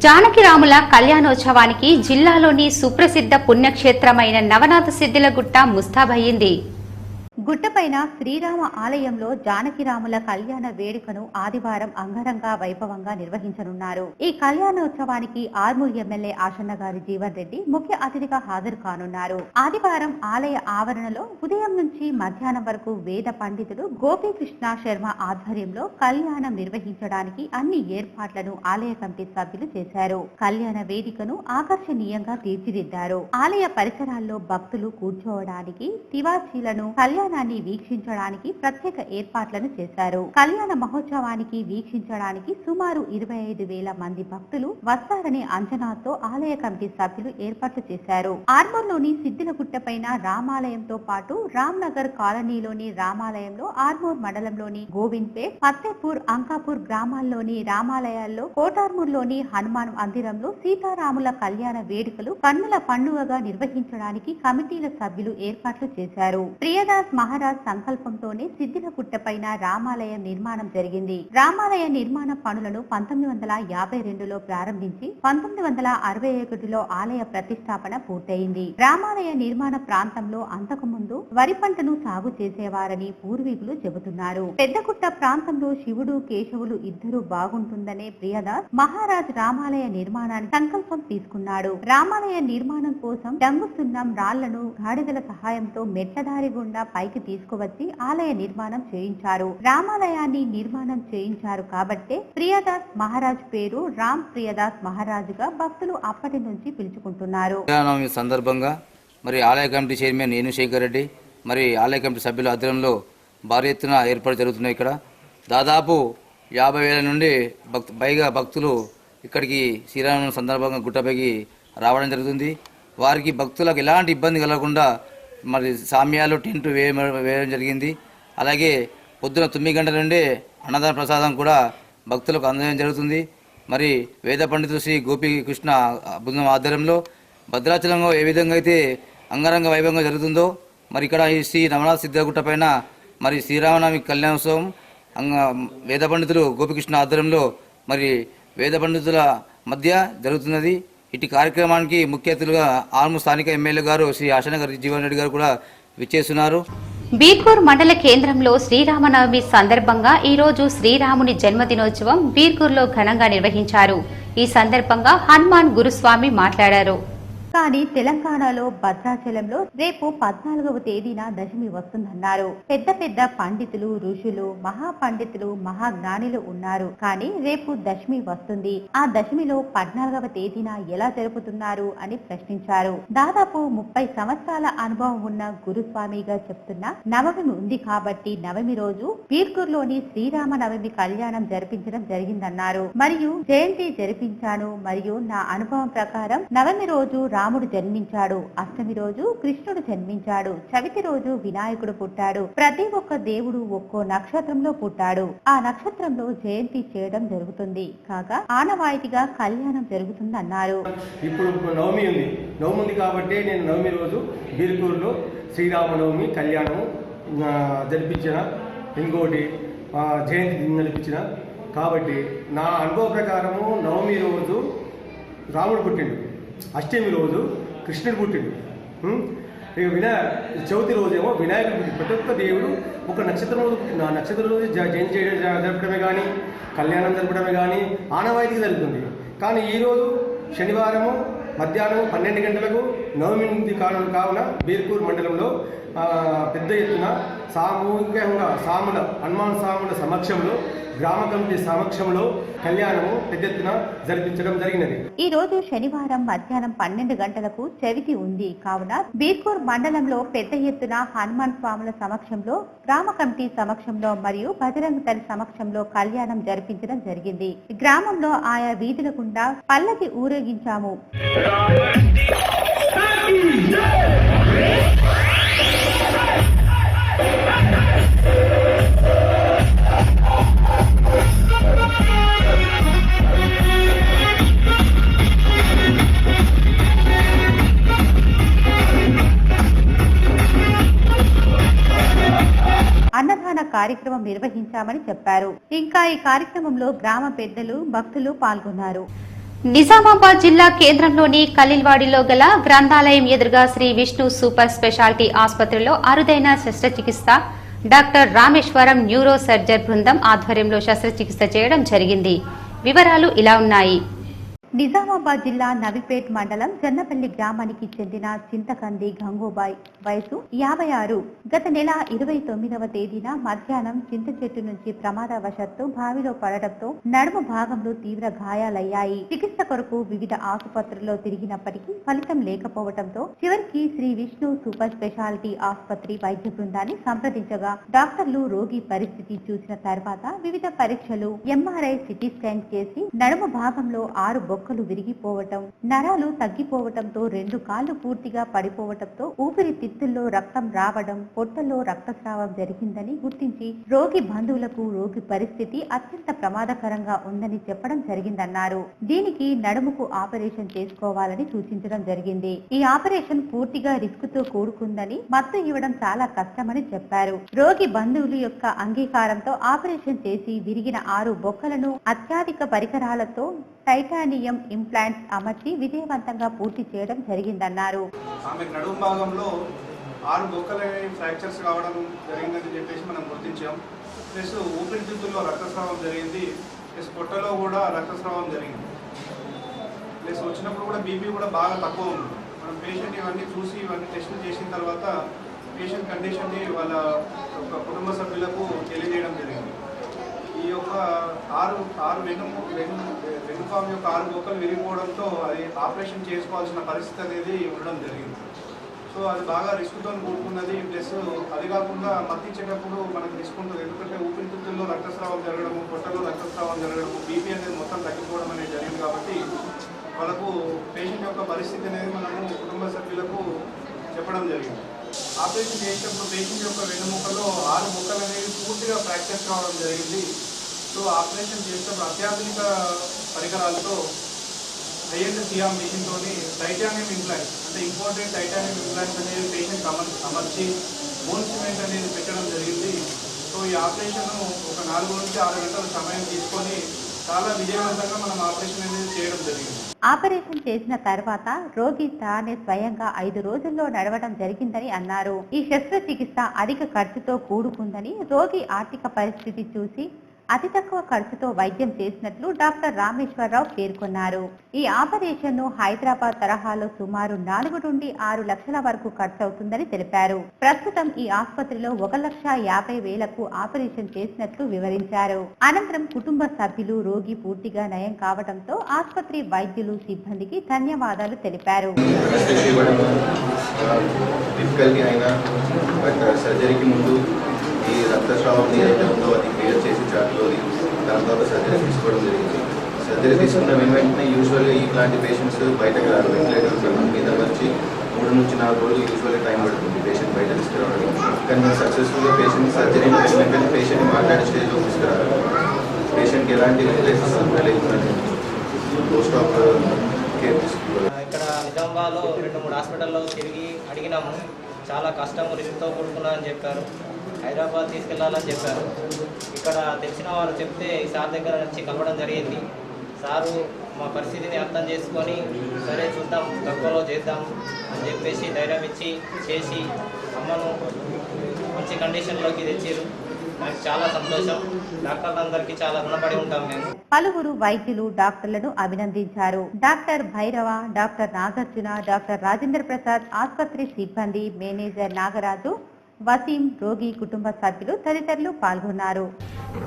జానకిరాముల కళ్యాణోత్సవానికి జిల్లాలోని సుప్రసిద్ధ పుణ్యక్షేత్రమైన నవనాథ సిద్ధిలగుట్ట ముస్తాబయ్యింది. గుట్టపైన శ్రీరామ ఆలయంలో జానకిరాముల కళ్యాణ వేడుకను ఆదివారం అంగరంగ వైభవంగా నిర్వహించనున్నారు. ఈ కళ్యాణోత్సవానికి ఆర్మూర్ ఎమ్మెల్యే ఆశన్న గారి జీవన్ రెడ్డి ముఖ్య అతిథిగా హాజరు కానున్నారు. ఆదివారం ఆలయ ఆవరణలో ఉదయం నుంచి మధ్యాహ్నం వరకు వేద పండితుడు గోపీకృష్ణ శర్మ ఆధ్వర్యంలో కళ్యాణం నిర్వహించడానికి అన్ని ఏర్పాట్లను ఆలయ కమిటీ సభ్యులు చేశారు. కళ్యాణ వేదికను ఆకర్షణీయంగా తీర్చిదిద్దారు. ఆలయ పరిసరాల్లో భక్తులు కూర్చోవడానికి, తివాచీలను, కళ్యాణాన్ని వీక్షించడానికి ప్రత్యేక ఏర్పాట్లను చేశారు. కళ్యాణ మహోత్సవానికి వీక్షించడానికి సుమారు 25,000 మంది భక్తులు వస్తారనే అంచనాతో ఆలయ కమిటీ సభ్యులు ఏర్పాట్లు చేశారు. ఆర్మూర్లోని సిద్ధిలగుట్టపైన రామాలయంతో పాటు రామ్నగర్ కాలనీలోని రామాలయంలో, ఆర్మూర్ మండలంలోని గోవింద్పేట్, ఫత్తేపూర్, అంకాపూర్ గ్రామాల్లోని రామాలయాల్లో, కోటార్మూర్లోని హనుమాన్ మందిరంలో సీతారాముల కళ్యాణ వేడుకలు కన్నుల పండుగగా నిర్వహించడానికి కమిటీల సభ్యులు ఏర్పాట్లు చేశారు. ప్రియదాస్ మహారాజ్ సంకల్పంతోనే సిద్ధిలగుట్టపైన రామాలయ నిర్మాణం జరిగింది. రామాలయ నిర్మాణ పనులను 1952లో ప్రారంభించి 1961లో ఆలయ ప్రతిష్టాపన పూర్తయింది. రామాలయ నిర్మాణ ప్రాంతంలో అంతకుముందు వరి పంటను సాగు చేసేవారని పూర్వీకులు చెబుతున్నారు. పెద్దగుట్ట ప్రాంతంలో శివుడు కేశవులు ఇద్దరు బాగుంటుందనే ప్రియదాస్ మహారాజ్ రామాలయ నిర్మాణానికి సంకల్పం తీసుకున్నాడు. రామాలయ నిర్మాణం కోసం డంగు సున్నం రాళ్లను గాడిదల సహాయంతో మెట్లదారి గుండా పైకి తీసుకువచ్చి ఆలయ నిర్మాణం చేయించారు. రామాలయాన్ని నిర్మాణం చేయించారు కాబట్టే ప్రియదాస్ మహారాజ్ పేరు రామ్ ప్రియదాస్ మహారాజుగా భక్తులు అప్పటి నుంచి పిలుచుకుంటున్నారు. ఈ సందర్భంగా మరి ఆలయ కమిటీ చైర్మన్ శేఖర్ రెడ్డి మరి ఆలయ కమిటీ సభ్యుల ఆధ్వర్యంలో భారీ ఎత్తున ఏర్పాటు జరుగుతున్నాయి. ఇక్కడ దాదాపు 50,000 నుండి పైగా భక్తులు ఇక్కడికి శ్రీరామనవమి సందర్భంగా గుట్టపైకి రావడం జరుగుతుంది. వారికి భక్తులకు ఎలాంటి ఇబ్బంది కలగకుండా మరి సామ్యాలు టెంట్ వేయడం జరిగింది. అలాగే పొద్దున 9 గంటల నుండి అన్నదాన ప్రసాదం కూడా భక్తులకు అందజేయడం జరుగుతుంది. మరి వేద పండితులు శ్రీ గోపీకృష్ణ బృందం ఆధ్వర్యంలో భద్రాచలంలో ఏ విధంగా అయితే అంగరంగ వైభవంగా జరుగుతుందో మరి ఇక్కడ ఈ శ్రీ నవనాథ సిద్ధగుట్ట పైన మరి శ్రీరామనవమి కళ్యాణోత్సవం వేద పండితులు గోపీకృష్ణ ఆధ్వర్యంలో మరి వేద పండితుల మధ్య జరుగుతున్నది. ఇటు కార్యక్రమానికి ముఖ్య అతిథులుగా ఆర్ము స్థానిక ఎమ్మెల్యే గారు శ్రీ ఆశనగర్ జీవన్ రెడ్డి గారు కూడా విచ్చేస్తున్నారు. బీర్కూర్ మండల కేంద్రంలో శ్రీరామనవమి సందర్భంగా ఈ రోజు శ్రీరాముని జన్మదినోత్సవం బీర్కూర్లో ఘనంగా నిర్వహించారు. ఈ సందర్భంగా హనుమాన్ గురుస్వామి మాట్లాడారు. కానీ తెలంగాణలో భద్రాచలంలో రేపు 14వ తేదీన దశమి వస్తుందన్నారు. పెద్ద పెద్ద పండితులు, ఋషులు, మహాపండితులు, మహాజ్ఞానులు ఉన్నారు. కానీ రేపు దశమి వస్తుంది. ఆ దశమిలో 14వ తేదీన ఎలా జరుపుతున్నారు అని ప్రశ్నించారు. దాదాపు 30 సంవత్సరాల అనుభవం ఉన్న గురుస్వామిగా చెప్తున్న నవమి ఉంది కాబట్టి నవమి రోజు బీర్కూర్లోని శ్రీరామ నవమి కళ్యాణం జరిపించడం జరిగిందన్నారు. మరియు జయంతి జరిపించాను. మరియు నా అనుభవం ప్రకారం నవమి రోజు రాముడు జన్మించాడు, అష్టమి రోజు కృష్ణుడు జన్మించాడు, చవితి రోజు వినాయకుడు పుట్టాడు. ప్రతి ఒక్క దేవుడు ఒక్కో నక్షత్రంలో పుట్టాడు. ఆ నక్షత్రంలో జయంతి చేయడం జరుగుతుంది. కాగా ఆనవాయితీగా కళ్యాణం జరుగుతుంది అన్నారు. ఇప్పుడు నవమి ఉంది కాబట్టి నేను నవమి రోజు బీర్కూరులో శ్రీరామనవమి కళ్యాణము జరిపించిన, ఇంకోటి జయంతి జరిపించిన. కాబట్టి నా అనుభవ ప్రకారము నవమి రోజు రాముడు పుట్టిండు, అష్టమి రోజు కృష్ణుడు పుట్టిండు, ఇక చవితి రోజేమో వినాయకుడు పుట్టిండు. ప్రతి ఒక్క దేవుడు ఒక నక్షత్రం రోజు పుట్టిండు. ఆ నక్షత్రం రోజు జయంతి చేయడం జరపడమే కానీ కళ్యాణం జరపడమే కానీ ఆనవాయితీగా జరుగుతుంది. కానీ ఈరోజు శనివారము మధ్యాహ్నం 12 గంటలకు నవమి ఉంది కావున బీర్కూర్ మండలంలో పెద్ద ఎత్తున సామూహికంగా హనుమాన్ సాముల సమక్షంలో గ్రామ కమిటీ సమక్షంలో కళ్యాణము పెద్ద ఎత్తున జరిపించడం జరిగినది. ఈ రోజు శనివారం మధ్యాహ్నం 12 గంటలకు చవితి ఉంది కావున బీర్కూర్ మండలంలో పెద్ద ఎత్తున హనుమాన్ స్వాముల సమక్షంలో, గ్రామ కమిటీ సమక్షంలో మరియు బజరంగ దళ సమక్షంలో కళ్యాణం జరిపించడం జరిగింది. గ్రామంలో ఆయా వీధుల గుండా పల్లకి ఊరేగించాము. అన్నదాన కార్యక్రమం నిర్వహించామని చెప్పారు. ఇంకా ఈ కార్యక్రమంలో గ్రామ పెద్దలు, భక్తులు పాల్గొన్నారు. నిజామాబాద్ జిల్లా కేంద్రంలోని కలీల్వాడిలో గల గ్రంథాలయం ఎదురుగా శ్రీ విష్ణు సూపర్ స్పెషాలిటీ ఆసుపత్రిలో అరుదైన శస్త్రచికిత్స డాక్టర్ రామేశ్వరం న్యూరో సర్జర్ బృందం ఆధ్వర్యంలో శస్త్రచికిత్స చేయడం జరిగింది. వివరాలు ఇలా ఉన్నాయి. నిజామాబాద్ జిల్లా నవిపేట్ మండలం జన్నపల్లి గ్రామానికి చెందిన చింతకంది గంగూబాయ్ వయసు 56 గత నెల 29వ తేదీన మధ్యాహ్నం చింత చెట్టు నుంచి ప్రమాదవశత్తు బావిలో పడడంతో నడుము భాగంలో తీవ్ర గాయాలయ్యాయి. చికిత్స కొరకు వివిధ ఆసుపత్రుల్లో తిరిగినప్పటికీ ఫలితం లేకపోవడంతో చివరికి శ్రీ విష్ణు సూపర్ స్పెషాలిటీ ఆసుపత్రి వైద్య బృందాన్ని సంప్రదించగా డాక్టర్లు రోగి పరిస్థితి చూసిన తర్వాత వివిధ పరీక్షలు, ఎంఆర్ఐ, సిటీ స్కాన్ చేసి నడుము భాగంలో 6 బొక్కలు విరిగిపోవటం, నరాలు తగ్గిపోవటంతో 2 కాళ్లు పూర్తిగా పడిపోవటంతో ఊపిరితిత్తుల్లో రక్తం రావడం, పొట్టలో రక్తస్రావం జరిగిందని గుర్తించి రోగి బంధువులకు రోగి పరిస్థితి అత్యంత ప్రమాదకరంగా ఉందని చెప్పడం జరిగిందన్నారు. దీనికి నడుముకు ఆపరేషన్ చేసుకోవాలని సూచించడం జరిగింది. ఈ ఆపరేషన్ పూర్తిగా రిస్క్ తో కూడుకుందని, మత్తు ఇవ్వడం చాలా కష్టమని చెప్పారు. రోగి బంధువుల యొక్క అంగీకారంతో ఆపరేషన్ చేసి విరిగిన 6 బొక్కలను అత్యాధిక పరికరాలతో టైటానియం ఇంప్లాంట్స్ అమర్చి విజయవంతంగా పూర్తి చేయడం జరిగిందన్నారు. ఆమె నడుము భాగంలో 6 బొక్కల ఫ్రాక్చర్స్ కావడం జరిగిందని చెప్పేసి మనం గుర్తించాం. ప్లస్ ఊపిరితిత్తుల్లో రక్తస్రావం జరిగింది, ప్లస్ పొట్టలో కూడా రక్తస్రావం జరిగింది. ప్లస్ వచ్చినప్పుడు కూడా బీపీ కూడా బాగా తక్కువ ఉంది. మనం పేషెంట్ ఇవన్నీ చూసి ఇవన్నీ టెస్టులు చేసిన తర్వాత పేషెంట్ కండిషన్ని వాళ్ళ కుటుంబ సభ్యులకు తెలియజేయడం జరిగింది. ఈ యొక్క వెనుకాం యొక్క 6 బొక్కలు విరిగిపోవడంతో అది ఆపరేషన్ చేసుకోవాల్సిన పరిస్థితి అనేది ఉండడం జరిగింది. సో అది బాగా రిస్క్తో కూడుకున్నది. ప్లస్ అది కాకుండా మత్తించేటప్పుడు మనకు రిస్క్ ఉంటుంది. ఎందుకంటే ఊపిరితిత్తుల్లో రక్తస్రావం జరగడము, పొట్టలో రక్తస్రావం జరగడము, బీపీ అనేది మొత్తం తగ్గిపోవడం అనేది జరిగింది. కాబట్టి వాళ్ళకు పేషెంట్ యొక్క పరిస్థితి అనేది మనము కుటుంబ సభ్యులకు చెప్పడం జరిగింది. ఆపరేషన్ చేసేటప్పుడు పేషెంట్ యొక్క వెన్నుముకలో 6 బొక్కలు అనేవి పూర్తిగా ఫ్రాక్చర్ కావడం జరిగింది. సో ఆపరేషన్ చేసేటప్పుడు అత్యాధునిక పరికరాలతో హై-ఎండ్ సియామ్ మిషన్తో టైటానియం ఇంప్లాంట్స్ అంటే ఇంపార్టెంట్ టైటానియం ఇంప్లాంట్స్ అనేది పేషెంట్ అమర్చి బోన్ సిమెంట్ అనేది పెట్టడం జరిగింది. సో ఈ ఆపరేషన్ ఒక 4 నుంచి 6 గంటల సమయం తీసుకొని చాలా విజయవంతంగా మనం ఆపరేషన్ అనేది చేయడం జరిగింది. ఆపరేషన్ చేసిన తర్వాత రోగి తానే స్వయంగా 5 రోజుల్లో నడవడం జరిగిందని అన్నారు. ఈ శస్త్రచికిత్స అధిక ఖర్చుతో కూడుకుందని, రోగి ఆర్థిక పరిస్థితి చూసి అతి తక్కువ ఖర్చుతో వైద్యం చేసినట్లు డాక్టర్ రామేశ్వరరావు పేర్కొన్నారు. ఈ ఆపరేషన్ ను హైదరాబాద్ తరహాలో సుమారు 4 నుండి 6 లక్షల వరకు ఖర్చవుతుందని తెలిపారు. ప్రస్తుతం ఈ ఆసుపత్రిలో 1,50,000కు ఆపరేషన్ చేసినట్లు వివరించారు. అనంతరం కుటుంబ సభ్యులు రోగి పూర్తిగా నయం కావడంతో ఆసుపత్రి వైద్యులు సిబ్బందికి ధన్యవాదాలు తెలిపారు. ఈ రక్తస్రావం ఏదైతే ఉందో అది క్లియర్ చేసి చాట్లో దాని తర్వాత సర్జరీ తీసుకోవడం జరిగింది. సర్జరీ తీసుకున్న వెంటనే యూజువల్గా ఇట్లాంటి పేషెంట్స్ బయటకు రారు. వెంటిలేటర్స్ మీద వచ్చి 3 నుంచి 4 రోజులు యూజువల్గా టైం పడుతుంది పేషెంట్ బయట తీసుకురావడానికి. కానీ మేము సక్సెస్ఫుల్గా పేషెంట్ సర్జరీ వెంటనే పేషెంట్ని మాట్లాడే స్టేజ్లో తీసుకురావాలి. పేషెంట్కి ఎలాంటి రిలేషన్స్ లేకుండా పోస్ట్ ఆఫ్ కేర్ తీసుకోవాలి. ఇక్కడ నిజామాబాద్లో 2-3 హాస్పిటల్లో తిరిగి అడిగినాము. చాలా కష్టం రిస్క్తో కూడుకున్నా అని చెప్పారు. హైదరాబాద్ తీసుకెళ్లాలని చెప్పారు. ఇక్కడ తెలిసిన వారు చెప్తే ఈ సార్ దగ్గర నుంచి కలవడం జరిగింది. సారు మా పరిస్థితిని అర్థం చేసుకొని సరే చూద్దాం తక్కువలో చేద్దాం అని చెప్పేసి ధైర్యం ఇచ్చి చేసి అమ్మను మంచి కండిషన్లోకి తెచ్చారు. నాకు చాలా సంతోషం. డాక్టర్లందరికీ చాలా రుణపడి ఉంటాం మేము. పలువురు వైద్యులు డాక్టర్లను అభినందించారు. Doctor Bhairava, doctor Nagarjuna, doctor Rajendra Prasad, ఆసుపత్రి సిబ్బంది, మేనేజర్ నాగరాజు, వసీం, రోగి కుటుంబ సభ్యులు తదితరులు పాల్గొన్నారు.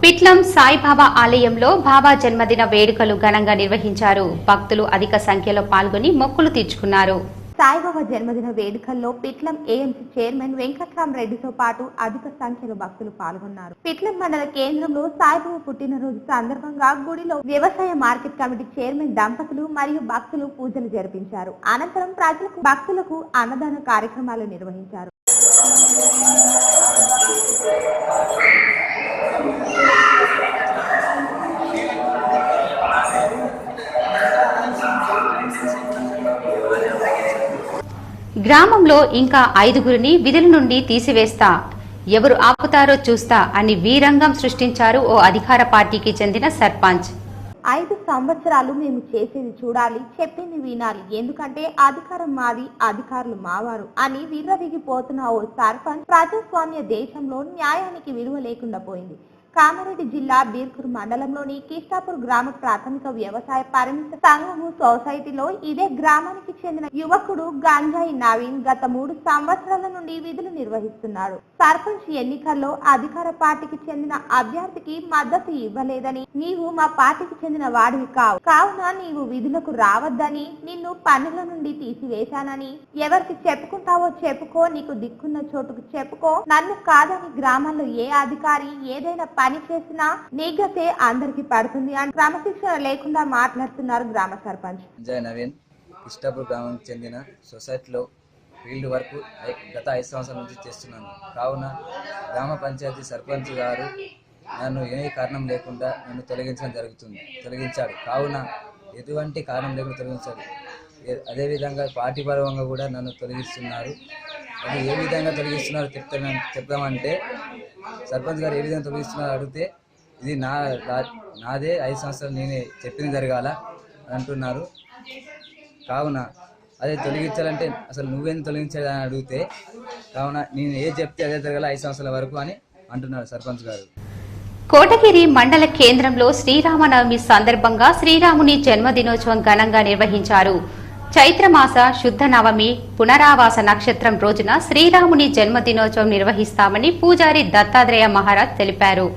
పిట్లం సాయిబాబా ఆలయంలో బాబా జన్మదిన వేడుకలు ఘనంగా నిర్వహించారు. భక్తులు అధిక సంఖ్యలో పాల్గొని మొక్కులు తీర్చుకున్నారు. సాయిబాబా జన్మదిన వేడుకల్లో పిట్లం ఏఎంసీ చైర్మన్ వెంకట్రామరెడ్డితో పాటు అధిక సంఖ్యలో భక్తులు పాల్గొన్నారు. పిట్లం మండల కేంద్రంలో సాయిబాబా పుట్టినరోజు సందర్భంగా గుడిలో వ్యవసాయ మార్కెట్ కమిటీ చైర్మన్ దంపతులు మరియు భక్తులు పూజలు జరిపించారు. అనంతరం భక్తులకు అన్నదాన కార్యక్రమాలు నిర్వహించారు. గ్రామంలో ఇంకా 5గురిని విధుల నుండి తీసివేస్తా, ఎవరు ఆపుతారో చూస్తా అని వీరంగం సృష్టించారు ఓ అధికార పార్టీకి చెందిన సర్పంచ్. 5 సంవత్సరాలు మేము చేసేది చూడాలి, చెప్పింది వినాలి, ఎందుకంటే అధికారం మాది, అధికారులు మావారు అని విర్రవీగిపోతున్న ఓ సర్పంచ్ ప్రజాస్వామ్య దేశంలో న్యాయానికి విలువ లేకుండా పోయింది. కామారెడ్డి జిల్లా బీర్కూర్ మండలంలోని కిష్టాపూర్ గ్రామ ప్రాథమిక వ్యవసాయ పరిమిత సంఘము సొసైటీలో ఇదే గ్రామానికి చెందిన యువకుడు గంజాయి నవీన్ గత 3 సంవత్సరాల నుండి విధులు నిర్వహిస్తున్నాడు. సర్పంచ్ ఎన్నికల్లో అధికార పార్టీకి చెందిన అభ్యర్థికి మద్దతు ఇవ్వలేదని, నీవు మా పార్టీకి చెందిన వాడివి కావున నీవు విధులకు రావద్దని, నిన్ను పనుల నుండి తీసివేశానని, ఎవరికి చెప్పుకుంటావో చెప్పుకో, నీకు దిక్కున్న చోటుకు చెప్పుకో, నన్ను కాదని గ్రామాల్లో ఏ అధికారి ఏదైనా పని చేసినా నీ గతే అందరికి పడుతుంది అని క్రమశిక్షణ లేకుండా మాట్లాడుతున్నారు గ్రామ సర్పంచ్. జయ నవీన్ ఇష్టాపూర్ గ్రామానికి చెందిన సొసైటీలో ఫీల్డ్ వర్క్ గత 5 సంవత్సరాల నుంచి చేస్తున్నాను. కావున గ్రామ పంచాయతీ సర్పంచ్ గారు నన్ను ఏ కారణం లేకుండా నన్ను తొలగించాడు. కావున ఎటువంటి కారణం లేకుండా తొలగించాడు. అదేవిధంగా పార్టీ పరంగా కూడా నన్ను తొలగిస్తున్నారు. అది ఏ విధంగా తొలగిస్తున్నారో చెప్తామంటే సర్పంచ్ గారు ఏ విధంగా తొలగిస్తున్నారో అడిగితే ఇది నాదే 5 సంవత్సరాలు నేనే చెప్పింది జరగాల అంటున్నారు. కావున అదే తొలగించాలంటే అసలు నువ్వేం తొలగించాలి అని అడిగితే కావున నేను ఏ చెప్తే అదే జరగాల 5 సంవత్సరాల వరకు అని అంటున్నారు సర్పంచ్ గారు. కోటగిరి మండల కేంద్రంలో శ్రీరామనవమి సందర్భంగా శ్రీరాముని జన్మదినోత్సవం ఘనంగా నిర్వహించారు. చైత్రమాస శుద్ధ నవమి పునరావాస నక్షత్రం రోజున శ్రీరాముని జన్మదినోత్సవం నిర్వహిస్తామని పూజారి దత్తాత్రేయ మహారాజ్ తెలిపారు.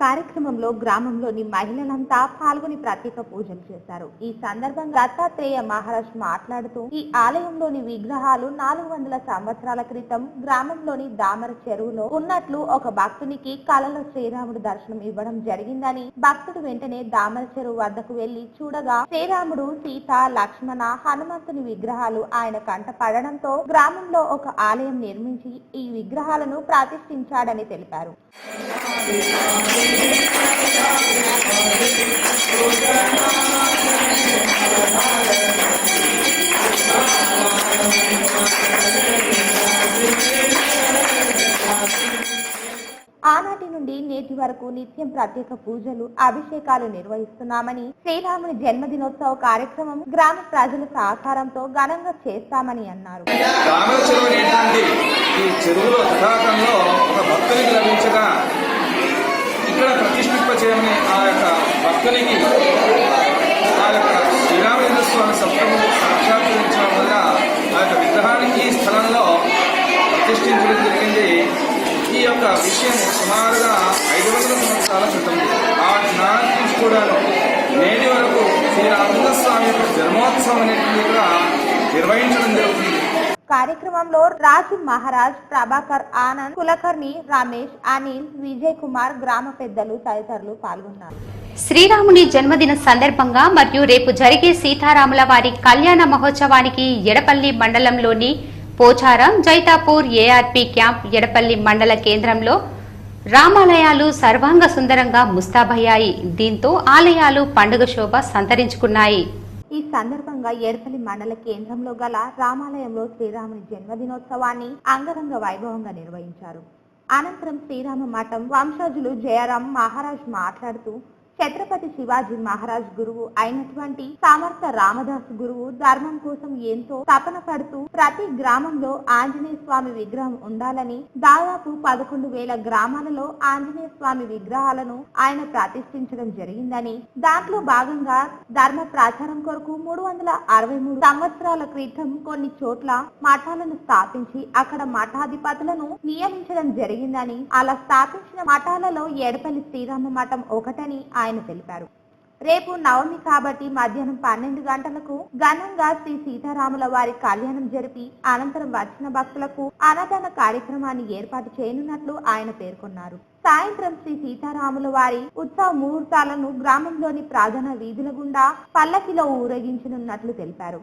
కార్యక్రమంలో గ్రామంలోని మహిళలంతా పాల్గొని ప్రత్యేక పూజలు చేశారు. ఈ సందర్భంగా దత్తాత్రేయ మహారాజ్ మాట్లాడుతూ ఈ ఆలయంలోని విగ్రహాలు 400 సంవత్సరాల క్రితం గ్రామంలోని దామర చెరువులో ఉన్నట్లు ఒక భక్తునికి కలలో శ్రీరాముడు దర్శనం ఇవ్వడం జరిగిందని, భక్తుడు వెంటనే దామర చెరువు వద్దకు వెళ్లి చూడగా శ్రీరాముడు, సీత, లక్ష్మణ, హనుమంతుని విగ్రహాలు ఆయన కంట పడడంతో గ్రామంలో ఒక ఆలయం నిర్మించి ఈ విగ్రహాలను ప్రతిష్ఠించాడని తెలిపారు. ఆనాటి నుండి నేటి వరకు నిత్యం ప్రత్యేక పూజలు, అభిషేకాలు నిర్వహిస్తున్నామని, శ్రీరాముని జన్మదినోత్సవ కార్యక్రమం గ్రామ ప్రజల సహకారంతో ఘనంగా చేస్తామని అన్నారు. ఇక్కడ ప్రతిష్ఠింపచేయమని ఆ యొక్క భక్తునికి ఆ యొక్క శ్రీరామచంద్ర స్వామి సప్తము సాక్షాత్కరించడం వల్ల ఆ యొక్క విగ్రహానికి ఈ స్థలంలో ప్రతిష్ఠించడం జరిగింది. ఈ యొక్క విషయం సుమారుగా 500 సంవత్సరాల క్రితం నాటి నుంచి కూడా నేటి వరకు శ్రీరామచంద్ర స్వామి యొక్క జన్మోత్సవం అనేటువంటి కూడా నిర్వహించడం జరుగుతుంది. కార్యక్రమంలో రాజు మహారాజ్, ప్రభాకర్, ఆనంద్, కులకర్ణి, రమేష్, అనిల్, విజయ్ కుమార్, గ్రామ పెద్దలు తదితరులు పాల్గొన్నారు. శ్రీరాముని జన్మదిన సందర్భంగా మరియు రేపు జరిగే సీతారాముల వారి కళ్యాణ మహోత్సవానికి ఎడపల్లి మండలంలోని పోచారం, జైతాపూర్ ఏఆర్పీ క్యాంప్, ఎడపల్లి మండల కేంద్రంలో రామాలయాలు సర్వాంగ సుందరంగా ముస్తాబయ్యాయి. దీంతో ఆలయాలు పండుగ శోభ సంతరించుకున్నాయి. ఈ సందర్భంగా ఎడపల్లి మండల కేంద్రంలో గల రామాలయంలో శ్రీరాముని జన్మదినోత్సవాన్ని అంగరంగ వైభవంగా నిర్వహించారు. అనంతరం శ్రీరామ మఠం వంశజులు జయరాం మహారాజ్ మాట్లాడుతూ ఛత్రపతి శివాజీ మహారాజ్ గురువు అయినటువంటి సమర్థ రామదాస్ గురువు ధర్మం కోసం ఎంతో తపన పడుతూ ప్రతి గ్రామంలో ఆంజనేయ స్వామి విగ్రహం ఉండాలని దాదాపు 11,000 గ్రామాలలో ఆంజనేయ స్వామి విగ్రహాలను ఆయన ప్రతిష్ఠించడం జరిగిందని, దాంట్లో భాగంగా ధర్మ ప్రచారం కొరకు 363 సంవత్సరాల క్రితం కొన్ని చోట్ల మఠాలను స్థాపించి అక్కడ మఠాధిపతులను నియమించడం జరిగిందని, అలా స్థాపించిన మఠాలలో ఎడపల్లి శ్రీరామ మఠం ఒకటని ఆయన తెలిపారు. రేపు నవమి కాబట్టి మధ్యాహ్నం 12 గంటలకు ఘనంగా శ్రీ సీతారాముల వారి కళ్యాణం జరిపి అనంతరం వచ్చిన భక్తులకు అన్నదాన కార్యక్రమాన్ని ఏర్పాటు చేయనున్నట్లు ఆయన పేర్కొన్నారు. సాయంత్రం శ్రీ సీతారాముల వారి ఉత్సవ ముహూర్తాలను గ్రామంలోని ప్రధాన వీధుల గుండా పల్లకిలో ఊరేగించనున్నట్లు తెలిపారు.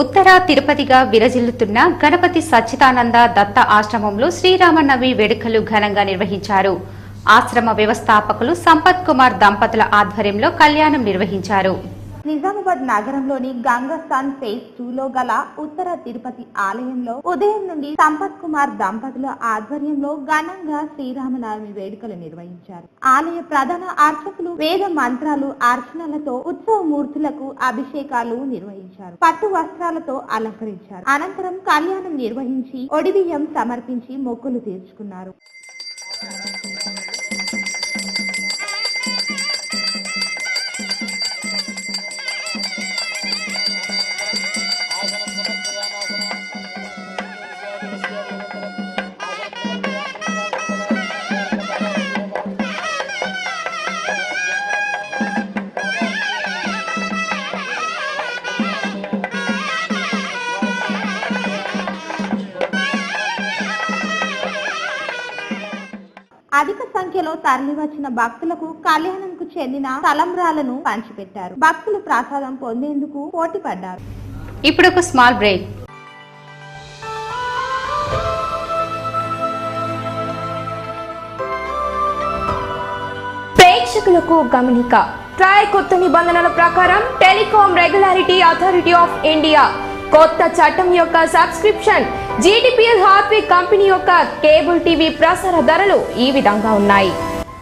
ఉత్తర తిరుపతిగా విరజిల్లుతున్న గణపతి సచ్చిదానంద దత్త ఆశ్రమంలో శ్రీరామనవమి వేడుకలు ఘనంగా నిర్వహించారు. ఆశ్రమ వ్యవస్థాపకులు సంపత్ కుమార్ దంపతుల ఆధ్వర్యంలో కళ్యాణం నిర్వహించారు. నిజామాబాద్ నగరంలోని గంగాస్థాన్ ఫేజ్ 2లో గల ఉత్తర తిరుపతి ఆలయంలో ఉదయం నుండి సంపత్ కుమార్ దంపతుల ఆధ్వర్యంలో ఘనంగా శ్రీరామనవమి వేడుకలు నిర్వహించారు. ఆలయ ప్రధాన అర్చకులు వేద మంత్రాలు, అర్చనలతో ఉత్సవ మూర్తులకు అభిషేకాలు నిర్వహించారు. పట్టు వస్త్రాలతో అలంకరించారు. అనంతరం కళ్యాణం నిర్వహించి ఒడిబియ్యం సమర్పించి మొక్కులు తీర్చుకున్నారు. సంఖ్యలో తరలివచ్చిన భక్తులకు కళ్యాణంకు చెందిన తలంబ్రాలను పంచిపెట్టారు. భక్తులు ప్రసాదం పొందేందుకు పోటీ పడ్డారు. ఇప్పుడు ఒక స్మాల్ బ్రేక్. ప్రేక్షకులకు గమనిక. ట్రాయ్ కొత్త నిబంధనల ప్రకారం telecom regularity authority of India కొత్త చట్టం యొక్క సబ్స్క్రిప్షన్ జీటీపీఎల్ హార్ట్వేర్ కంపెనీ యొక్క కేబుల్ టీవీ ప్రసార ధరలు ఈ విధంగా ఉన్నాయి.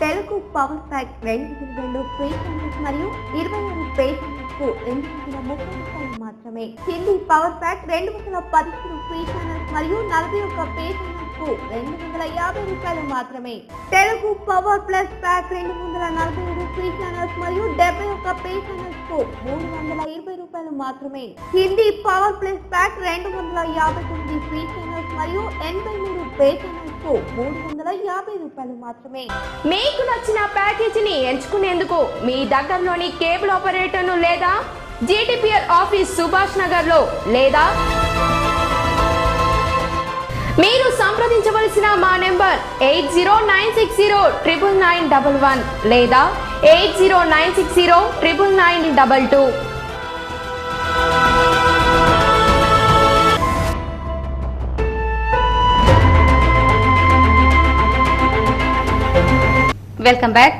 Telugu power pack 2 free channels మరియు 27 పే ఛానల్స్కు 230 మాత్రమే. Hindi power pack 217 free channels మరియు 41 పే ఛానల్స్కు 250 మాత్రమే. Telugu power plus pack 247 free channels మరియు 71 పే ఛానల్స్కు 320 మాత్రమే. Hindi power plus pack 259 free channels మరియు 83 పే ఛానల్స్కు 350 మాత్రమే. మీకు నచ్చిన ప్యాకేజీని ఎంచుకునేందుకు మీ దగ్గరలోని కేబుల్ ఆపరేటర్ను లేదా జీటీపీఎల్ ఆఫీస్ సుభాష్ నగర్ లో లేదా మీరు సంప్రదించవలసిన మా నెంబర్ 8096099911 లేదా 8096099922. Welcome back.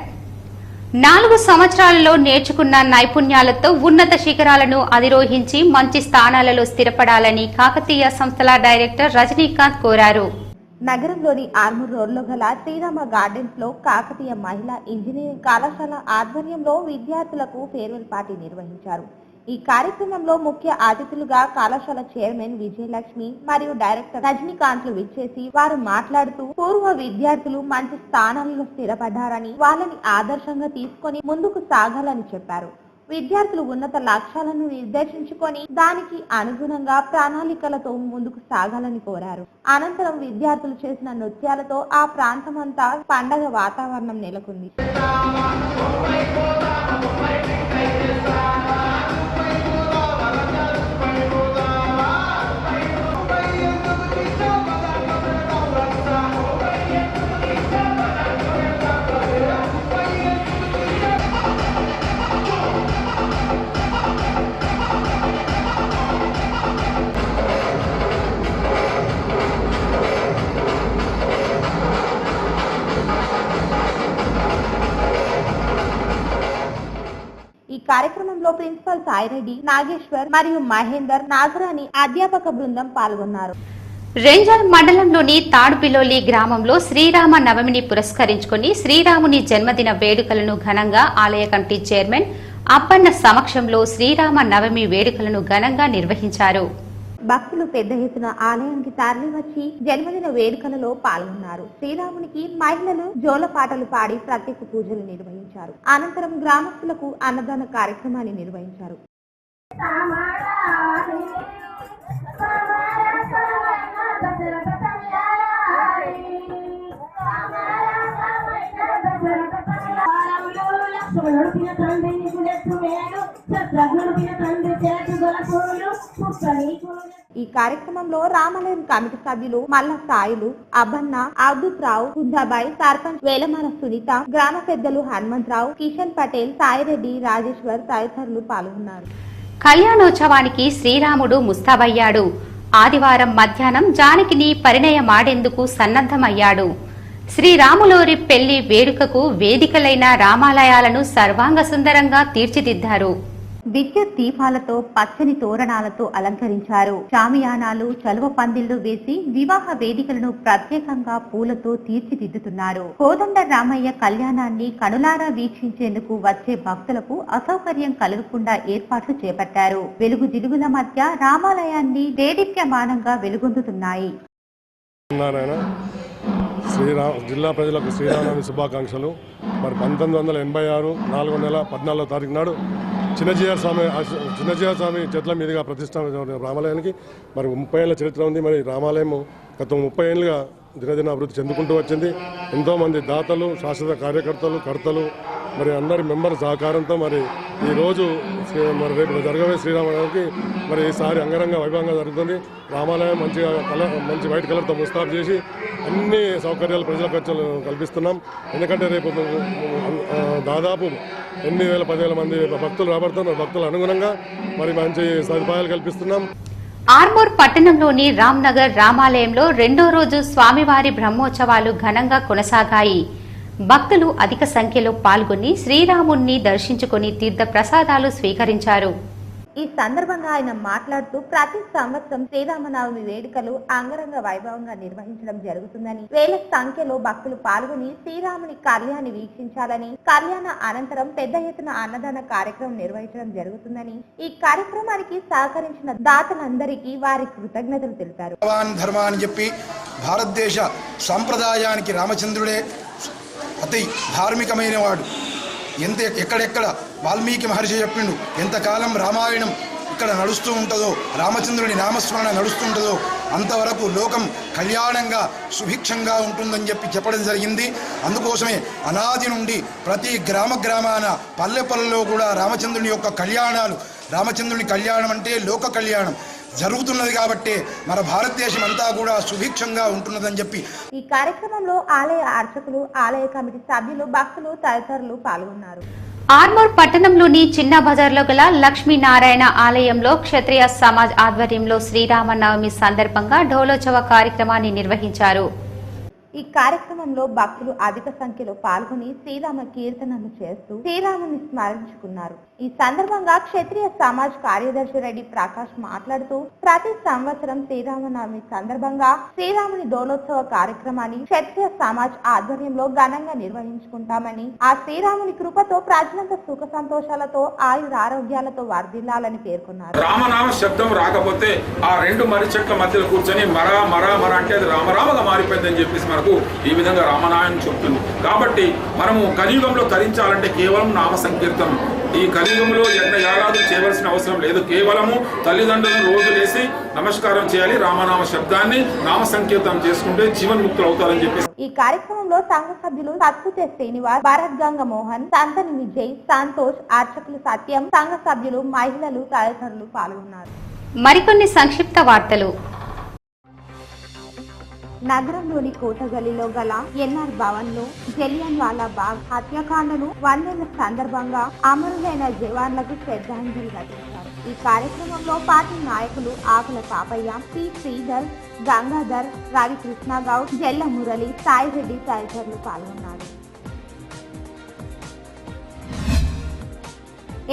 4 సంవత్సరాలలో నేర్చుకున్న నైపుణ్యాలతో ఉన్నత శిఖరాలను అధిరోహించి మంచి స్థానాలలో స్థిరపడాలని కాకతీయ సంస్థల డైరెక్టర్ రజనీకాంత్ కోరారు. నగరంలోని ఆర్మూర్ రోడ్లో గల శ్రీరామ గార్డెన్స్ లో కాకతీయ మహిళా ఇంజనీరింగ్ కళాశాల ఆధ్వర్యంలో విద్యార్థులకు ఫేర్వెల్ పార్టీ నిర్వహించారు. ఈ కార్యక్రమంలో ముఖ్య అతిథులుగా కళాశాల చైర్మన్ విజయలక్ష్మి మరియు డైరెక్టర్ రజనీకాంత్లు విచ్చేసి వారు మాట్లాడుతూ పూర్వ విద్యార్థులు మంచి స్థానాలలో స్థిరపడ్డారని వాళ్ళని ఆదర్శంగా తీసుకొని ముందుకు సాగాలని చెప్పారు. విద్యార్థులు ఉన్నత లక్ష్యాలను నిర్దేశించుకొని దానికి అనుగుణంగా ప్రణాళికలతో ముందుకు సాగాలని కోరారు. అనంతరం విద్యార్థులు చేసిన నృత్యాలతో ఆ ప్రాంతమంతా పండగ వాతావరణం నెలకొంది. ఈ కార్యక్రమంలో ప్రిన్సిపల్ సాయిరెడ్డి, నాగేశ్వర్ మరియు మహేందర్, నాగరాణి అధ్యాపక బృందం పాల్గొన్నారు. రెంజల్ మండలంలోని తాడుపిలోలి గ్రామంలో శ్రీరామ నవమిని పురస్కరించుకుని శ్రీరాముని జన్మదిన వేడుకలను ఘనంగా ఆలయ కమిటీ చైర్మన్ అప్పన్న సమక్షంలో శ్రీరామ నవమి వేడుకలను ఘనంగా నిర్వహించారు. భక్తులు పెద్ద ఎత్తున ఆలయానికి తరలివచ్చి జన్మదిన వేడుకలలో పాల్గొన్నారు. శ్రీరామునికి మహిళలు జోల పాటలు పాడి ప్రత్యేక పూజలు నిర్వహించారు. అనంతరం గ్రామస్తులకు అన్నదాన కార్యక్రమాన్ని నిర్వహించారు. ఈ కార్యక్రమంలో రామలేరు కమిటీ సభ్యులు మల్ల సాయిలు, అబ్బన్న, అబ్దుల్ రావు, కుందాబాయి, సర్పంచ్ వేలమాల సునీత, గ్రామ పెద్దలు హనుమంతరావు, కిషన్ పటేల్, సాయిరెడ్డి, రాజేశ్వర్ తదితరులు పాల్గొన్నారు. కళ్యాణోత్సవానికి శ్రీరాముడు ముస్తాబయ్యాడు. ఆదివారం మధ్యాహ్నం జానకిని పరిణయమాడేందుకు సన్నద్ధమయ్యాడు. శ్రీరాములోరి పెళ్లి వేడుకకు వేదికలైన రామాలయాలను సర్వాంగ సుందరంగా తీర్చిదిద్దారు. విద్యుత్ దీపాలతో పచ్చని తోరణాలతో అలంకరించారు. షామియానాలు, చలువ పందిళ్లు వేసి వివాహ వేదికలను ప్రత్యేకంగా పూలతో తీర్చిదిద్దుతున్నారు. కోదండ రామయ్య కళ్యాణాన్ని కనులారా వీక్షించేందుకు వచ్చే భక్తులకు అసౌకర్యం కలగకుండా ఏర్పాట్లు చేపట్టారు. వెలుగు జిలుగుల మధ్య రామాలయాన్ని దేదీప్యమానంగా వెలుగొందుతున్నాయి. జిల్లా ప్రజలకు శ్రీరామనవమి శుభాకాంక్షలు. మరి 1986 4వ నెల 14వ తారీఖు నాడు చిన్నజీఆర్ స్వామి చేతుల మీదుగా ప్రతిష్ట రామాలయానికి మరి 30 ఏళ్ల చరిత్ర ఉంది. మరి రామాలయం గత 30 ఏళ్ళుగా దినదిన అభివృద్ధి చెందుకుంటూ వచ్చింది. ఎంతోమంది దాతలు, శాశ్వత కార్యకర్తలు, కర్తలు మరి అందరి మెంబర్ సహకారంతో మరి ఈరోజు మరి రేపు జరగబోయే శ్రీరామనవమికి మరి ఈసారి అంగరంగ వైభవంగా జరుగుతుంది. రామాలయం మంచి వైట్ కలర్తో ముస్తాబు చేసి అన్ని సౌకర్యాలు ప్రజలకు కల్పిస్తున్నాం. ఎందుకంటే రేపు దాదాపు 8,000-10,000 మంది భక్తులు రాబడుతున్నారు. భక్తుల అనుగుణంగా మరి మంచి సదుపాయాలు కల్పిస్తున్నాం. ఆర్మూర్ పట్టణంలోని రామ్నగర్ రామాలయంలో 2వ రోజు స్వామివారి బ్రహ్మోత్సవాలు ఘనంగా కొనసాగాయి. భక్తులు అధిక సంఖ్యలో పాల్గొని శ్రీరాముణ్ణి దర్శించుకుని తీర్థ ప్రసాదాలు స్వీకరించారు. ఈ సందర్భంగా ఆయన మాట్లాడుతూ ప్రతి సంవత్సరం శ్రీరామనవమి వేడుకలు అంగరంగ వైభవంగా నిర్వహించడం జరుగుతుందని, వేల సంఖ్యలో భక్తులు పాల్గొని శ్రీరాముని కళ్యాణి వీక్షించాలని, కళ్యాణ అనంతరం పెద్ద ఎత్తున అన్నదాన కార్యక్రమం నిర్వహించడం జరుగుతుందని, ఈ కార్యక్రమానికి సహకరించిన దాతలందరికీ వారి కృతజ్ఞతలు తెలిపారు. ధర్మ అని చెప్పి భారతదేశ సంప్రదాయానికి రామచంద్రుడే అతి ధార్మికమైన వాడు. ఎక్కడెక్కడ వాల్మీకి మహర్షి చెప్పిండు, ఎంతకాలం రామాయణం ఇక్కడ నడుస్తూ ఉంటుందో, రామచంద్రుని నామస్మరణ నడుస్తూ ఉంటుందో అంతవరకు లోకం కళ్యాణంగా సుభిక్షంగా ఉంటుందని చెప్పడం జరిగింది. అందుకోసమే అనాది నుండి ప్రతి గ్రామాన పల్లెల్లో కూడా రామచంద్రుని యొక్క కళ్యాణాలు, రామచంద్రుని కళ్యాణం అంటే లోక కళ్యాణం జరుగుతున్నది కాబట్టి మన భారతదేశం అంతా కూడా సుభిక్షంగా ఉంటున్నదని చెప్పి ఈ కార్యక్రమంలో ఆలయ అర్చకులు, ఆలయ కమిటీ సభ్యులు, భక్తులు తదితరులు పాల్గొన్నారు. ఆర్మూర్ పట్టణంలోని చిన్న బజార్లో గల లక్ష్మీనారాయణ ఆలయంలో క్షత్రియ సమాజ్ ఆధ్వర్యంలో శ్రీరామనవమి సందర్భంగా ఢోలోత్సవ కార్యక్రమాన్ని నిర్వహించారు. ఈ కార్యక్రమంలో భక్తులు అధిక సంఖ్యలో పాల్గొని శ్రీరామ కీర్తనలు చేస్తూ శ్రీరాముని స్మరించుకున్నారు. ఈ సందర్భంగా క్షత్రియ సమాజ్ కార్యదర్శి రెడ్డి ప్రకాష్ మాట్లాడుతూ ప్రతి సంవత్సరం శ్రీరామనవమి సందర్భంగా శ్రీరాముని దోలోత్సవ కార్యక్రమాన్ని క్షత్రియ సమాజ్ ఆధ్వర్యంలో ఘనంగా నిర్వహించుకుంటామని, ఆ శ్రీరాముని కృపతో ప్రజలంతా సుఖ సంతోషాలతో ఆయుర ఆరోగ్యాలతో వర్ధిల్లాలని పేర్కొన్నారు. రామనామ శబ్దం రాకపోతే ఆ 2 మర్రి చెట్ల మధ్యలో కూర్చొని మరా మరా మరా అంటే అది రామరామగా మారిపోయిందని చెప్పేసి మనకు ఈ విధంగా రామనామం చెప్తుంది. కాబట్టి మనము కలియుగంలో తరించాలంటే కేవలం నామ సంకీర్తనం. ఈ కలియుగంలో యజ్ఞయాగాదులు చేయవలసిన అవసరం లేదు. కేవలము తల్లిదండ్రులను రోజు లేసి నమస్కారం చేయాలి, రామనామ శబ్దాన్ని నామ సంకీర్తనం చేసుకుంటే జీవన్ముక్తులు అవుతారని చెప్పి ఈ కార్యక్రమంలో సంఘ సభ్యులు సత్పుతే శ్రీనివాస్, భరత్ గంగ మోహన్, సంతని విజయ్, సంతోష్, అర్చకులు సత్యం, సంఘ సభ్యులు, మహిళలు తదితరులు పాల్గొన్నారు. మరికొన్ని సంక్షిప్త వార్తలు. నగరంలోని కోటగల్లీలో గల ఎన్ఆర్ భవన్ లో జలియన్ వాలా బాగ్ హత్యాకాండను 100 ఏళ్ల సందర్భంగా అమరులైన జవాన్లకు శ్రద్ధాంజలి ఘటించారు. ఈ కార్యక్రమంలో పార్టీ నాయకులు ఆకుల పాపయ్య, పి శ్రీధర్, గంగాధర్, రవి కృష్ణగౌడ్, జెల్ల మురళి, సాయిరెడ్డి తదితరులు పాల్గొన్నారు.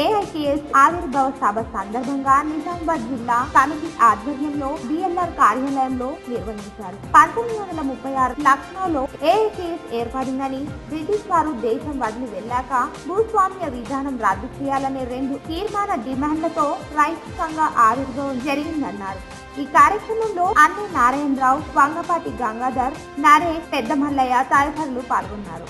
ఏఐటీఎస్ ఆవిర్భావ సభ సందర్భంగా నిజామాబాద్ జిల్లా కమిటీ ఆధ్వర్యంలో బిఎల్ఆర్ కార్యాలయంలో నిర్వహించారు. 1936 లక్నోలో ఏఐటీఎస్ ఏర్పడిందని, బ్రిటిష్ వారు దేశం వదిలి వెళ్లాక భూస్వామ్య విధానం రద్దు చేయాలనే 2 తీర్మాన డిమాండ్లతో రైతు సంఘ ఆవిర్భావం జరిగిందన్నారు. ఈ కార్యక్రమంలో అన్ని నారాయణరావు, వంగపాటి గంగాధర్, నరేష్, పెద్ద మల్లయ్య తదితరులు పాల్గొన్నారు.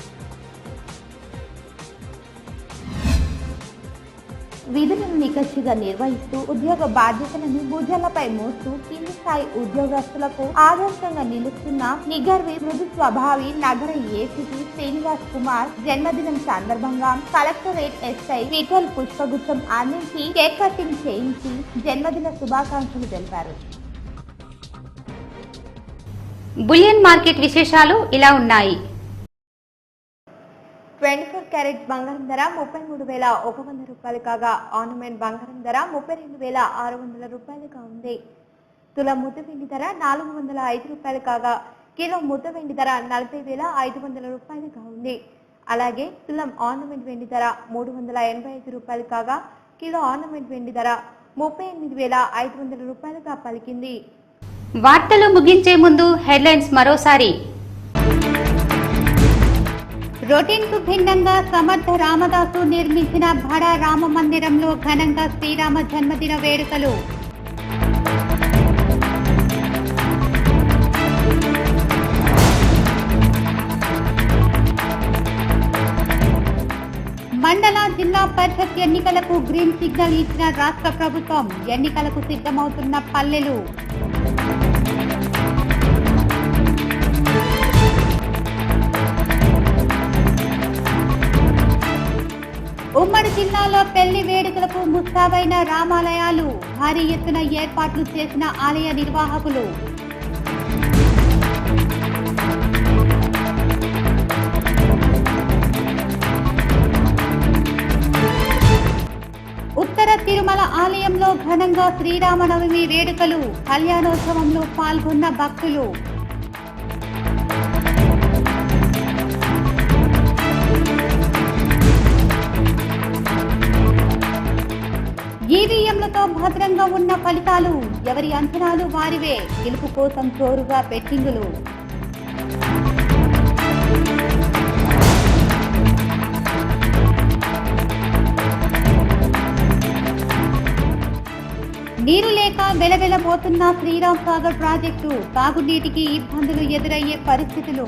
విధులను నికచ్చిగా నిర్వహిస్తూ ఉద్యోగ బాధ్యతలను భుజాలపై మోస్తూ కింది స్థాయి ఉద్యోగస్తులకు ఆదర్శంగా నిలుస్తున్న నిగర్వి మృదు స్వభావి నగర ఏసీపీ శ్రీనివాస్ కుమార్ జన్మదినం సందర్భంగా కలెక్టరేట్ ఎస్ఐ విఠల్ పుష్పగుచ్చం అందించి కేక్ కటింగ్ చేయించి జన్మదిన శుభాకాంక్షలు తెలిపారు. బులియన్ మార్కెట్ విశేషాలు ఇలా ఉన్నాయి. 24 క్యారెట్ బంగారం ధర 33,100 రూపాయలు కాగా ఆర్నమెంట్ బంగారం ధర 32,600 రూపాయలుగా ఉంది. తులం ముద్ద వెండి ధర 405 రూపాయలు కాగా కిలో ముద్ద వెండి ధర 40,500 రూపాయలుగా ఉంది. అలాగే తులం ఆర్నమెంట్ వెండి ధర 385 రూపాయలు కాగా కిలో ఆర్నమెంట్ వెండి ధర 38,500 రూపాయలుగా పలికింది. వార్తలు ముగించే ముందు హెడ్లైన్స్ మరోసారి. రొటీన్ కు భిన్నంగా సమర్థ రామదాసు నిర్మించిన బడా రామ మందిరంలో ఘనంగా శ్రీరామ జన్మదిన వేడుకలు. మండల జిల్లా పరిషత్ ఎన్నికలకు గ్రీన్ సిగ్నల్ ఇచ్చిన రాష్ట్ర ప్రభుత్వం, ఎన్నికలకు సిద్ధమవుతున్న పల్లెలు. ఉమ్మడి జిల్లాలో పెళ్లి వేడుకలకు ముస్తాబైన రామాలయాలు, భారీ ఎత్తున ఏర్పాట్లు చేసిన ఆలయ నిర్వాహకులు. ఉత్తర తిరుమల ఆలయంలో ఘనంగా శ్రీరామనవమి వేడుకలు, కళ్యాణోత్సవంలో పాల్గొన్న భక్తులు. ఈవీఎంలతో భద్రంగా ఉన్న ఫలితాలు, ఎవరి అంచనాలు వారివే, గెలుపు కోసం జోరుగా బెట్టింగులు. నీరు లేక వెలవెలబోతున్న శ్రీరామ్ సాగర్ ప్రాజెక్టు, తాగునీటికి ఇబ్బందులు ఎదురయ్యే పరిస్థితులు.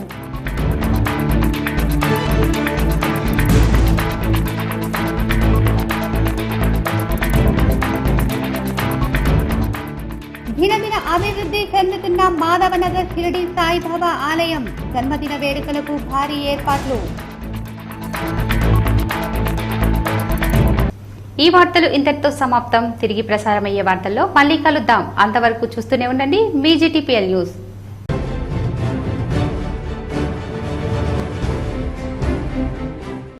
దినదిన అభివృద్ధి చెందుతున్న మాధవనగర్ షిరిడి సాయిబాబా ఆలయం, జన్మదిన వేడుకలకు భారీ ఏర్పాట్లు. ఈ వార్తలు ఇంతటితో సమాప్తం. తిరిగి ప్రసారమయ్యే వార్తల్లో మళ్ళీ కలుద్దాం. అంతవరకు చూస్తూనే ఉండండి మీ జీటీపీఎల్ న్యూస్.